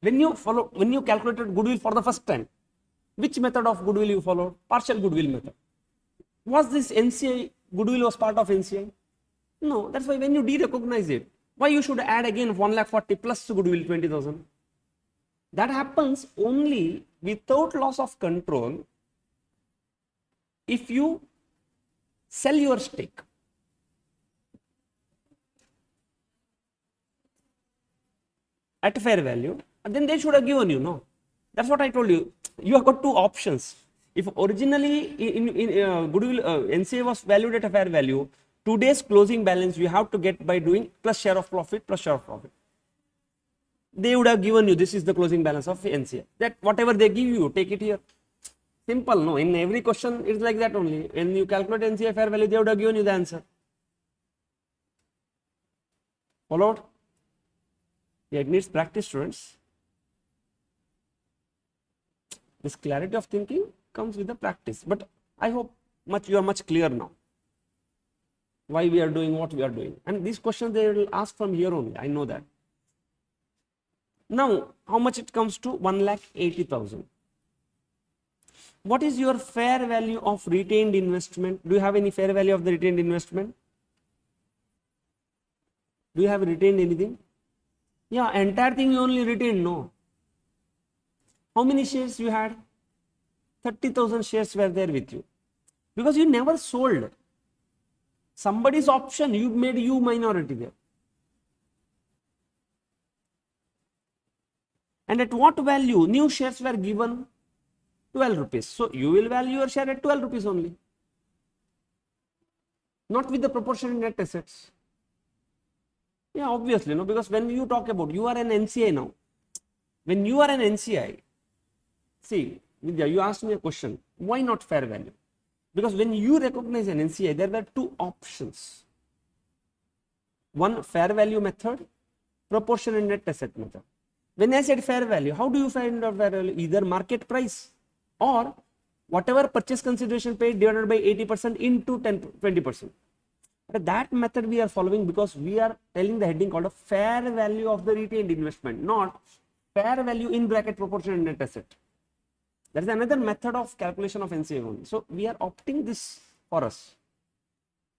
A: When you calculated goodwill for the first time, which method of goodwill you followed? Partial goodwill method. Was this NCI, goodwill was part of NCI? No, that's why when you de-recognize it, why you should add again 1,40,000 plus goodwill 20,000? That happens only without loss of control if you sell your stake. At fair value, and then they should have given you, no? That's what I told you. You have got two options. If originally in goodwill NCA was valued at a fair value, today's closing balance you have to get by doing plus share of profit. They would have given you, this is the closing balance of NCA. That whatever they give you, take it here. Simple, no? In every question, it's like that only. When you calculate NCA fair value, they would have given you the answer. Followed? Yeah, it needs practice, students. This clarity of thinking comes with the practice. But I hope you are much clear now. Why we are doing what we are doing. And these questions they will ask from here only. I know that. Now, how much it comes to? 1,80,000. What is your fair value of retained investment? Do you have any fair value of the retained investment? Do you have retained anything? Yeah, entire thing you only retained, no. How many shares you had? 30,000 shares were there with you. Because you never sold. Somebody's option, you made you minority there. And at what value? New shares were given 12 rupees. So you will value your share at 12 rupees only. Not with the proportionate net assets. Yeah, obviously, no, because when you talk about, you are an NCI now. When you are an NCI, see, Vidya, you asked me a question, why not fair value? Because when you recognize an NCI, there were two options. One fair value method, proportionate net asset method. When I said fair value, how do you find out fair value? Either market price or whatever purchase consideration paid divided by 80% into 20%. That method we are following because we are telling the heading called a fair value of the retained investment, not fair value in bracket proportionate net asset. That is another method of calculation of NCA only. So we are opting this for us.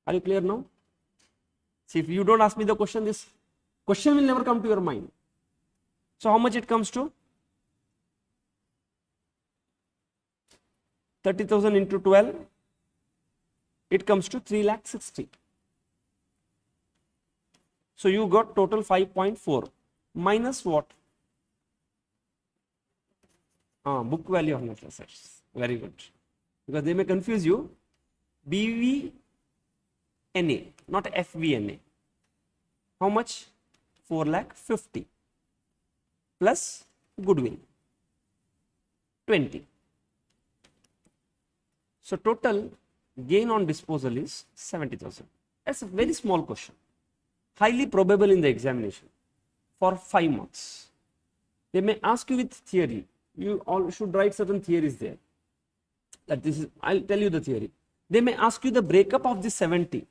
A: Are you clear now? See, if you don't ask me the question, this question will never come to your mind. So how much it comes to? 30,000 into 12, it comes to 3,60,000. So you got total 5.4 minus what? Book value of net assets. Very good. Because they may confuse you. BVNA, not FVNA. How much? 4,50,000 plus goodwill 20. So total gain on disposal is 70,000. That's a very small question. Highly probable in the examination for 5 marks. They may ask you with theory. You all should write certain theories there. That this is, I'll tell you the theory. They may ask you the breakup of this 70.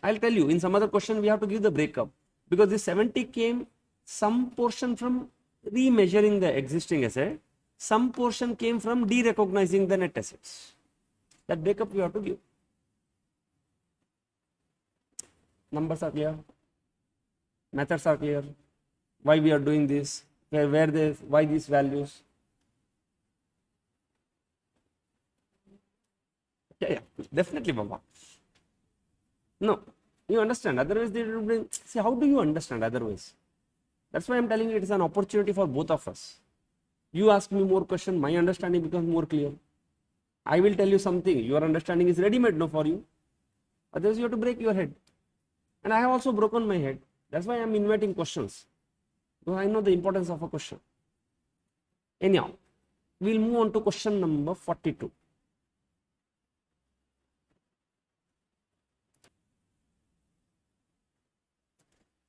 A: I'll tell you in some other question we have to give the breakup because this 70 came some portion from remeasuring the existing asset, some portion came from de-recognizing the net assets. That breakup we have to give. Numbers are clear, methods are clear, why we are doing this, why these values. Yeah, definitely, Baba. No, you understand, otherwise they will bring, see, how do you understand otherwise? That's why I'm telling you it is an opportunity for both of us. You ask me more question, my understanding becomes more clear. I will tell you something, your understanding is ready-made now for you. Otherwise you have to break your head. And I have also broken my head. That's why I'm inviting questions. Because I know the importance of a question. Anyhow, we'll move on to question number 42.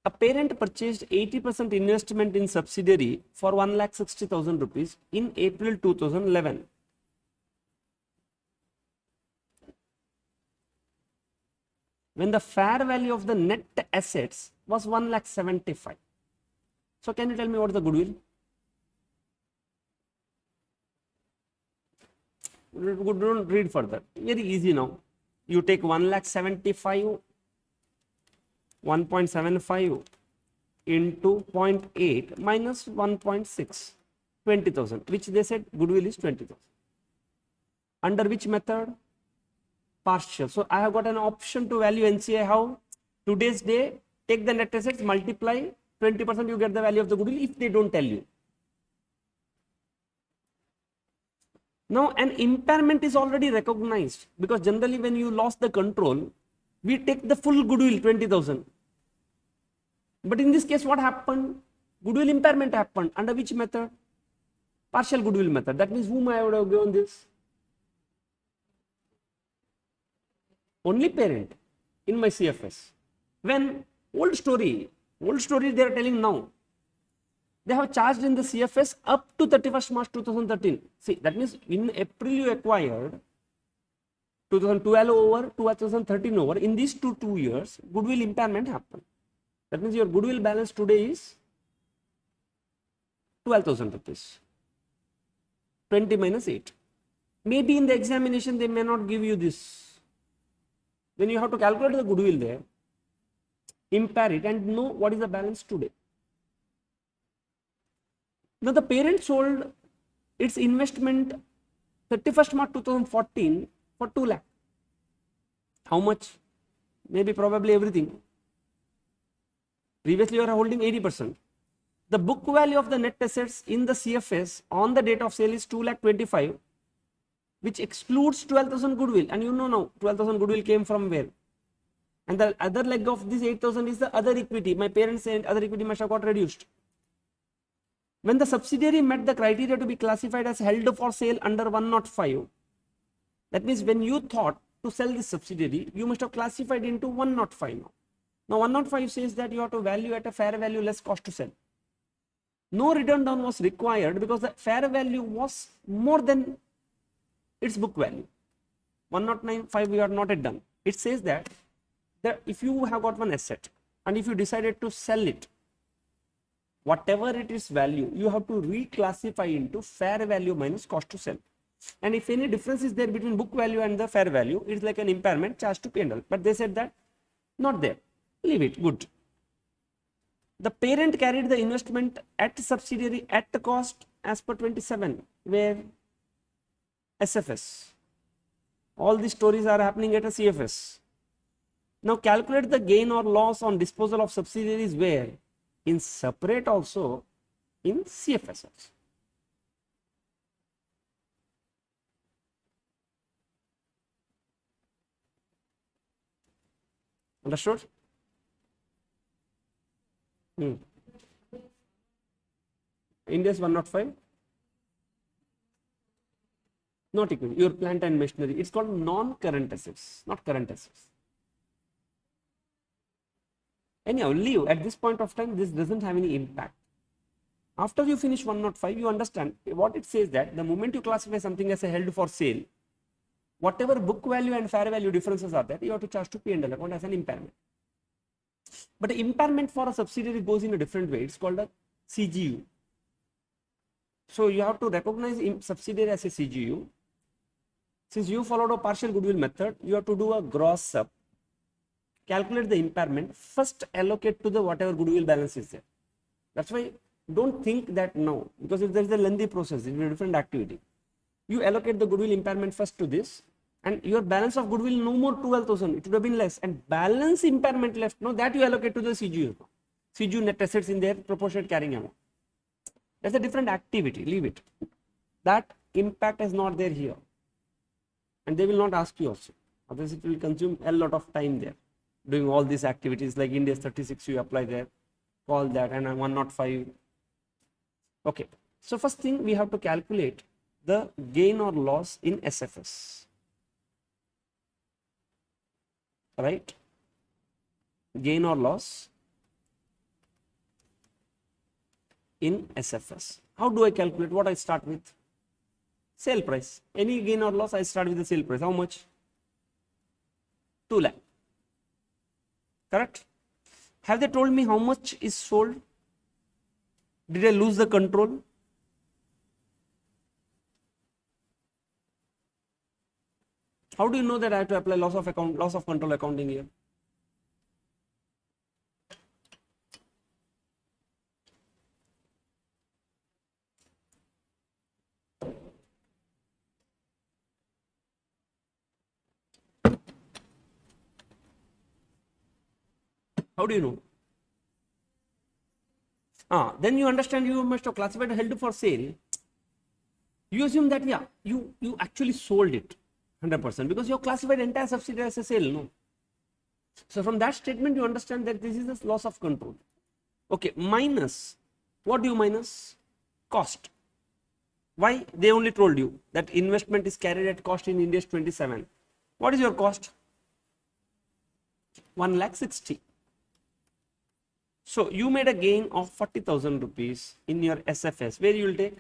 A: A parent purchased 80% investment in subsidiary for 1,60,000 rupees in April 2011. When the fair value of the net assets was 1,75,000. So can you tell me what is the goodwill? Don't read further. Very easy now. You take 1,75,000, 1.75 into 0.8 minus 1.6, 20,000, which they said goodwill is 20,000. Under which method? Partial. So I have got an option to value NCA. How? Today's day, take the net assets, multiply 20%, you get the value of the goodwill if they don't tell you. Now an impairment is already recognized because generally when you lost the control, we take the full goodwill 20,000. But in this case, what happened? Goodwill impairment happened. Under which method? Partial goodwill method. That means whom I would have given this? Only parent in my CFS. When old story they are telling now. They have charged in the CFS up to 31st March 2013. See, that means in April you acquired 2012 over, 2013 over. In these two years, goodwill impairment happened. That means your goodwill balance today is 12,000 rupees. 20 minus 8. Maybe in the examination they may not give you this. Then you have to calculate the goodwill there, impair it and know what is the balance today. Now the parent sold its investment 31st March 2014 for 2 lakh. How much? Maybe probably everything. Previously you are holding 80%. The book value of the net assets in the CFS on the date of sale is 2,25,000, which excludes 12,000 goodwill. And you know now 12,000 goodwill came from where? And the other leg of this 8,000 is the other equity. My parents said other equity must have got reduced. When the subsidiary met the criteria to be classified as held for sale under 105, that means when you thought to sell this subsidiary, you must have classified into 105 now. Now 105 says that you have to value at a fair value less cost to sell. No return down was required because the fair value was more than its book value. 109.5 we are not yet done. It says that if you have got one asset and if you decided to sell it, whatever it is value, you have to reclassify into fair value minus cost to sell. And if any difference is there between book value and the fair value, it's like an impairment charged to P&L. But they said that not there. Leave it. Good. The parent carried the investment at subsidiary at the cost as per 27, where SFS. All these stories are happening at a CFS. Now calculate the gain or loss on disposal of subsidiaries where? In separate also, in CFS also. Understood? Ind AS 105? Not equity. Your plant and machinery. It's called non-current assets, not current assets. Anyhow, leave. At this point of time, this doesn't have any impact. After you finish 105, you understand what it says, that the moment you classify something as a held for sale, whatever book value and fair value differences are there, you have to charge to P&L account as an impairment. But the impairment for a subsidiary goes in a different way. It's called a CGU. So you have to recognize subsidiary as a CGU. Since you followed a partial goodwill method, you have to do a gross up, calculate the impairment, first allocate to the whatever goodwill balance is there. That's why don't think that now, because if there is a lengthy process, it will be a different activity. You allocate the goodwill impairment first to this, and your balance of goodwill no more 12,000, it would have been less, and balance impairment left, no, that you allocate to the CGU. CGU net assets in their proportionate carrying amount. That's a different activity, leave it. That impact is not there here. And they will not ask you also. Otherwise, it will consume a lot of time there. Doing all these activities like Ind AS 36, you apply there, call that, and 105. Okay. So first thing, we have to calculate the gain or loss in SFS. Right? Gain or loss in SFS. How do I calculate? What I start with? Sale price. Any gain or loss, I start with the sale price. How much? 2 lakh. Correct? Have they told me how much is sold? Did I lose the control? How do you know that I have to apply loss of control accounting here? How do you know? Then you understand you must have classified held for sale. You assume that, yeah, you actually sold it 100% because you have classified entire subsidiary as a sale, no? So from that statement, you understand that this is a loss of control. Okay, minus. What do you minus? Cost. Why? They only told you that investment is carried at cost in Ind AS 27. What is your cost? 1,60,000. So you made a gain of 40,000 rupees in your SFS, where you will take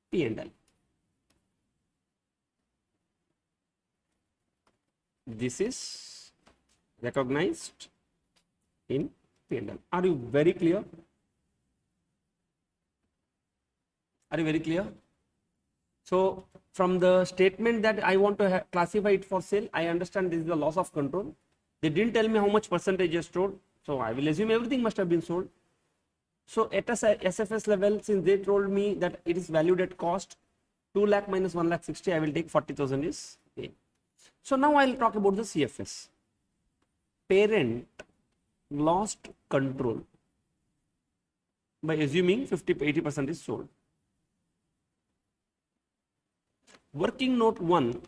A: P&L. This is recognized in P&L. Are you very clear? Are you very clear? So from the statement that I want to classify it for sale, I understand this is the loss of control. They didn't tell me how much percentage is sold. So I will assume everything must have been sold. So at a SFS level, since they told me that it is valued at cost, 2 lakh minus 1,60,000, I will take 40,000 is gain. So now I will talk about the CFS. Parent lost control by assuming 50-80% is sold. Working note 1,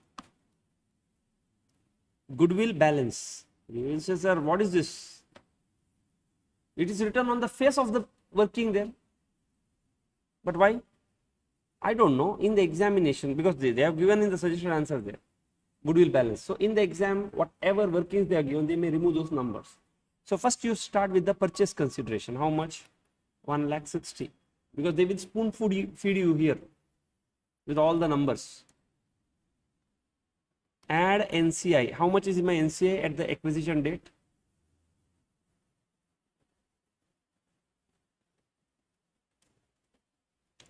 A: goodwill balance. You will say, sir, what is this? It is written on the face of the working there. But why? I don't know. In the examination, because they have given in the suggested answer there. goodwill balance. So in the exam, whatever workings they are given, they may remove those numbers. So first you start with the purchase consideration. How much? 1,60,000, because they will spoon feed you here with all the numbers. Add NCI. How much is my NCI at the acquisition date?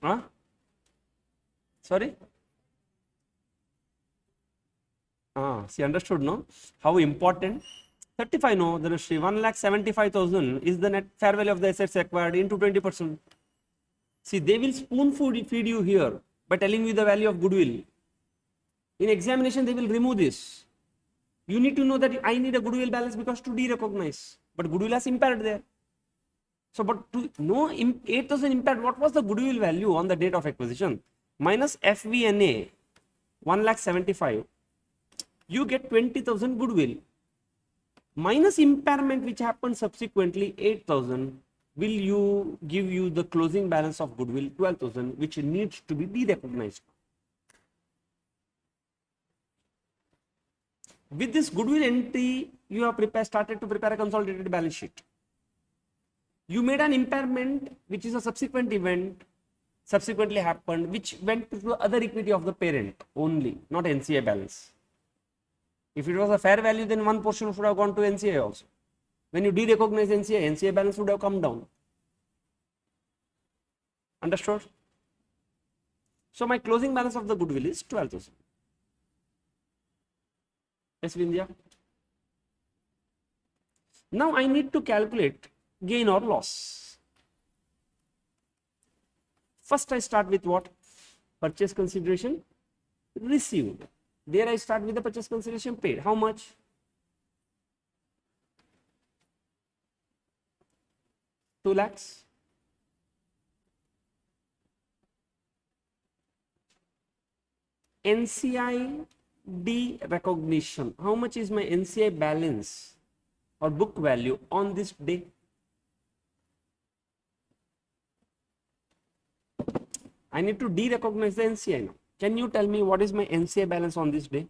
A: Huh? Sorry? See, understood, no? How important? 35, no, there is 1,75,000 is the net fair value of the assets acquired into 20%. See, they will spoon feed you here by telling you the value of goodwill. In examination, they will remove this. You need to know that I need a goodwill balance because to de-recognize, but goodwill has impaired there. So, but to know 8,000 impaired, what was the goodwill value on the date of acquisition? Minus FVNA, 1,75,000, you get 20,000 goodwill. Minus impairment which happened subsequently, 8,000, will give you the closing balance of goodwill, 12,000, which needs to be de-recognized. With this goodwill entry, you have started to prepare a consolidated balance sheet. You made an impairment, which is a subsequent event, subsequently happened, which went to the other equity of the parent only, not NCI balance. If it was a fair value, then one portion should have gone to NCI also. When you de-recognize NCI, NCI balance would have come down. Understood? So my closing balance of the goodwill is 12,000. Yes, Vindhya? Now I need to calculate gain or loss. First I start with what? Purchase consideration received. There I start with the purchase consideration paid. How much? Two lakhs. NCI de-recognition. How much is my NCI balance or book value on this day? I need to de-recognize the NCI now. Can you tell me what is my NCI balance on this day?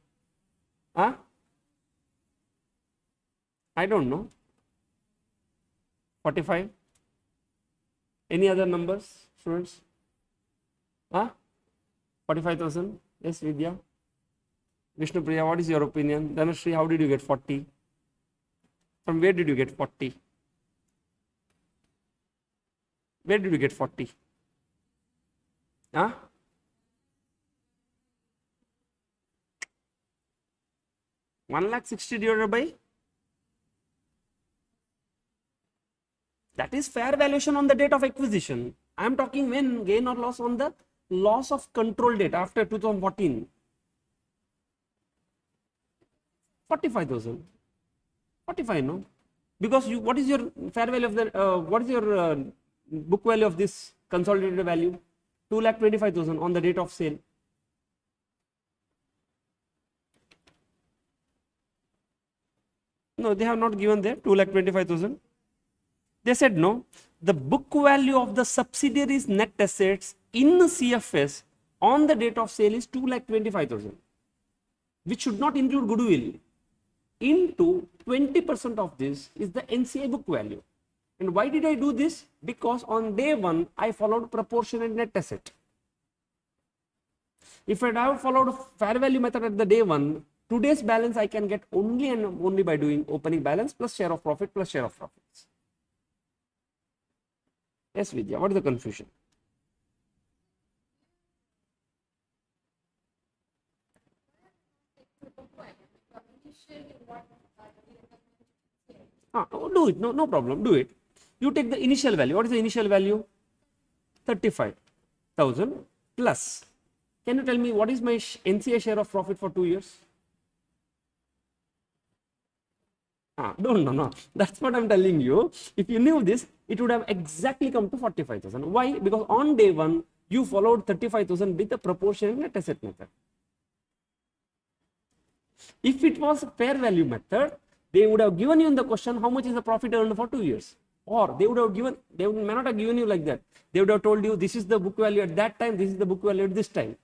A: Huh? I don't know. 45? Any other numbers, students? Huh? 45,000? Yes, Vidya? Vishnu Priya, what is your opinion? Dhanashree, how did you get 40? From where did you get 40? Where did you get 40? Huh? $1,60,000 divided by? That is fair valuation on the date of acquisition. I am talking when gain or loss on the loss of control date after 2014. 45,000. 45, no? Because what is your fair value of the, what is your book value of this consolidated value? 2,25,000 on the date of sale. No, they have not given there 2,25,000. They said no. The book value of the subsidiary's net assets in CFS on the date of sale is 2,25,000, which should not include goodwill. Into 20% of this is the NCI book value. And why did I do this? Because on day one, I followed proportionate net asset. If I have followed fair value method at the day one, today's balance I can get only and only by doing opening balance plus share of profit plus share of profits. Yes, Vidya, what is the confusion? Do it, no problem, do it. You take the initial value. What is the initial value? 35,000 plus. Can you tell me what is my NCI share of profit for 2 years? No. That's what I'm telling you. If you knew this, it would have exactly come to 45,000. Why? Because on day one, you followed 35,000 with the proportionate net asset method. If it was fair value method, they would have given you in the question how much is the profit earned for 2 years. Or they would have given, they may not have given you like that. They would have told you this is the book value at that time, this is the book value at this time.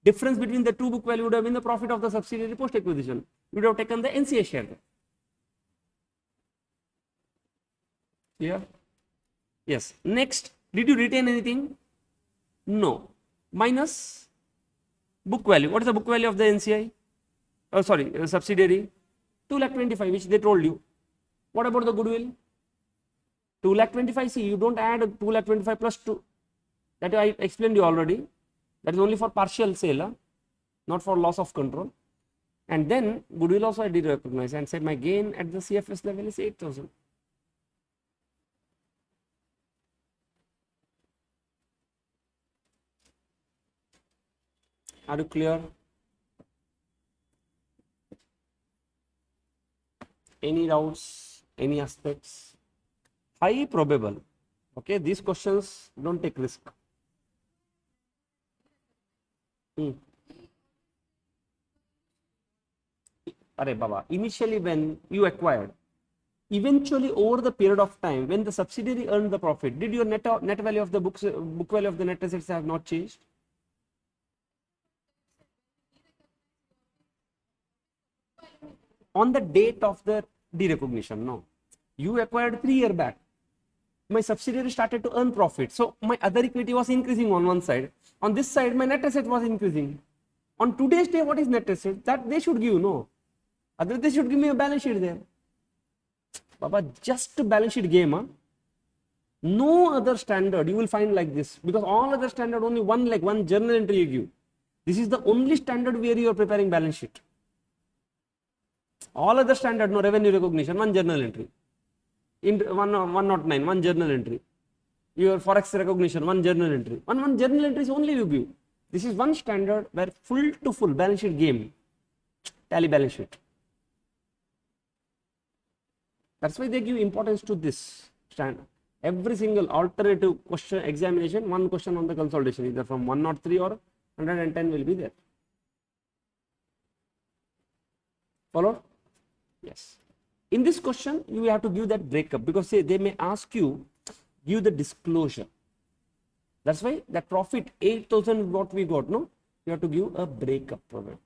A: Difference between the two book value would have been the profit of the subsidiary post acquisition. You would have taken the NCA share. Yeah. Yes. Next, did you retain anything? No. Minus book value. What is the book value of the NCI? Oh, sorry, subsidiary. 2,25,000, which they told you. What about the goodwill? 2,25,000. See, you don't add 2,25,000 plus 2. That I explained you already. That is only for partial sale, not for loss of control. And then goodwill also I did recognize and said my gain at the CFS level is 8,000. Are you clear? Any doubts? Any aspects? High probable. Okay, these questions don't take risk. Arey Baba, initially when you acquired, eventually over the period of time when the subsidiary earned the profit, did your net value of the book value of the net assets have not changed? On the date of the derecognition, no. You acquired 3 years back. My subsidiary started to earn profit. So my other equity was increasing on one side. On this side, my net asset was increasing. On today's day, what is net asset? That they should give, no. Otherwise, they should give me a balance sheet there. Baba, just a balance sheet game, huh? No other standard you will find like this. Because all other standard only one journal entry you give. This is the only standard where you are preparing balance sheet. All other standard, no revenue recognition, one journal entry. In 109, one journal entry. Your forex recognition, one journal entry. One journal entry is only you give. This is one standard where full to full balance sheet game. Tally balance sheet. That's why they give importance to this standard. Every single alternative question examination, one question on the consolidation, either from 103 or 110 will be there. Follow? Yes. In this question, you have to give that breakup because say they may ask you, give the disclosure. That's why that profit 8,000 what we got, no? You have to give a breakup of it.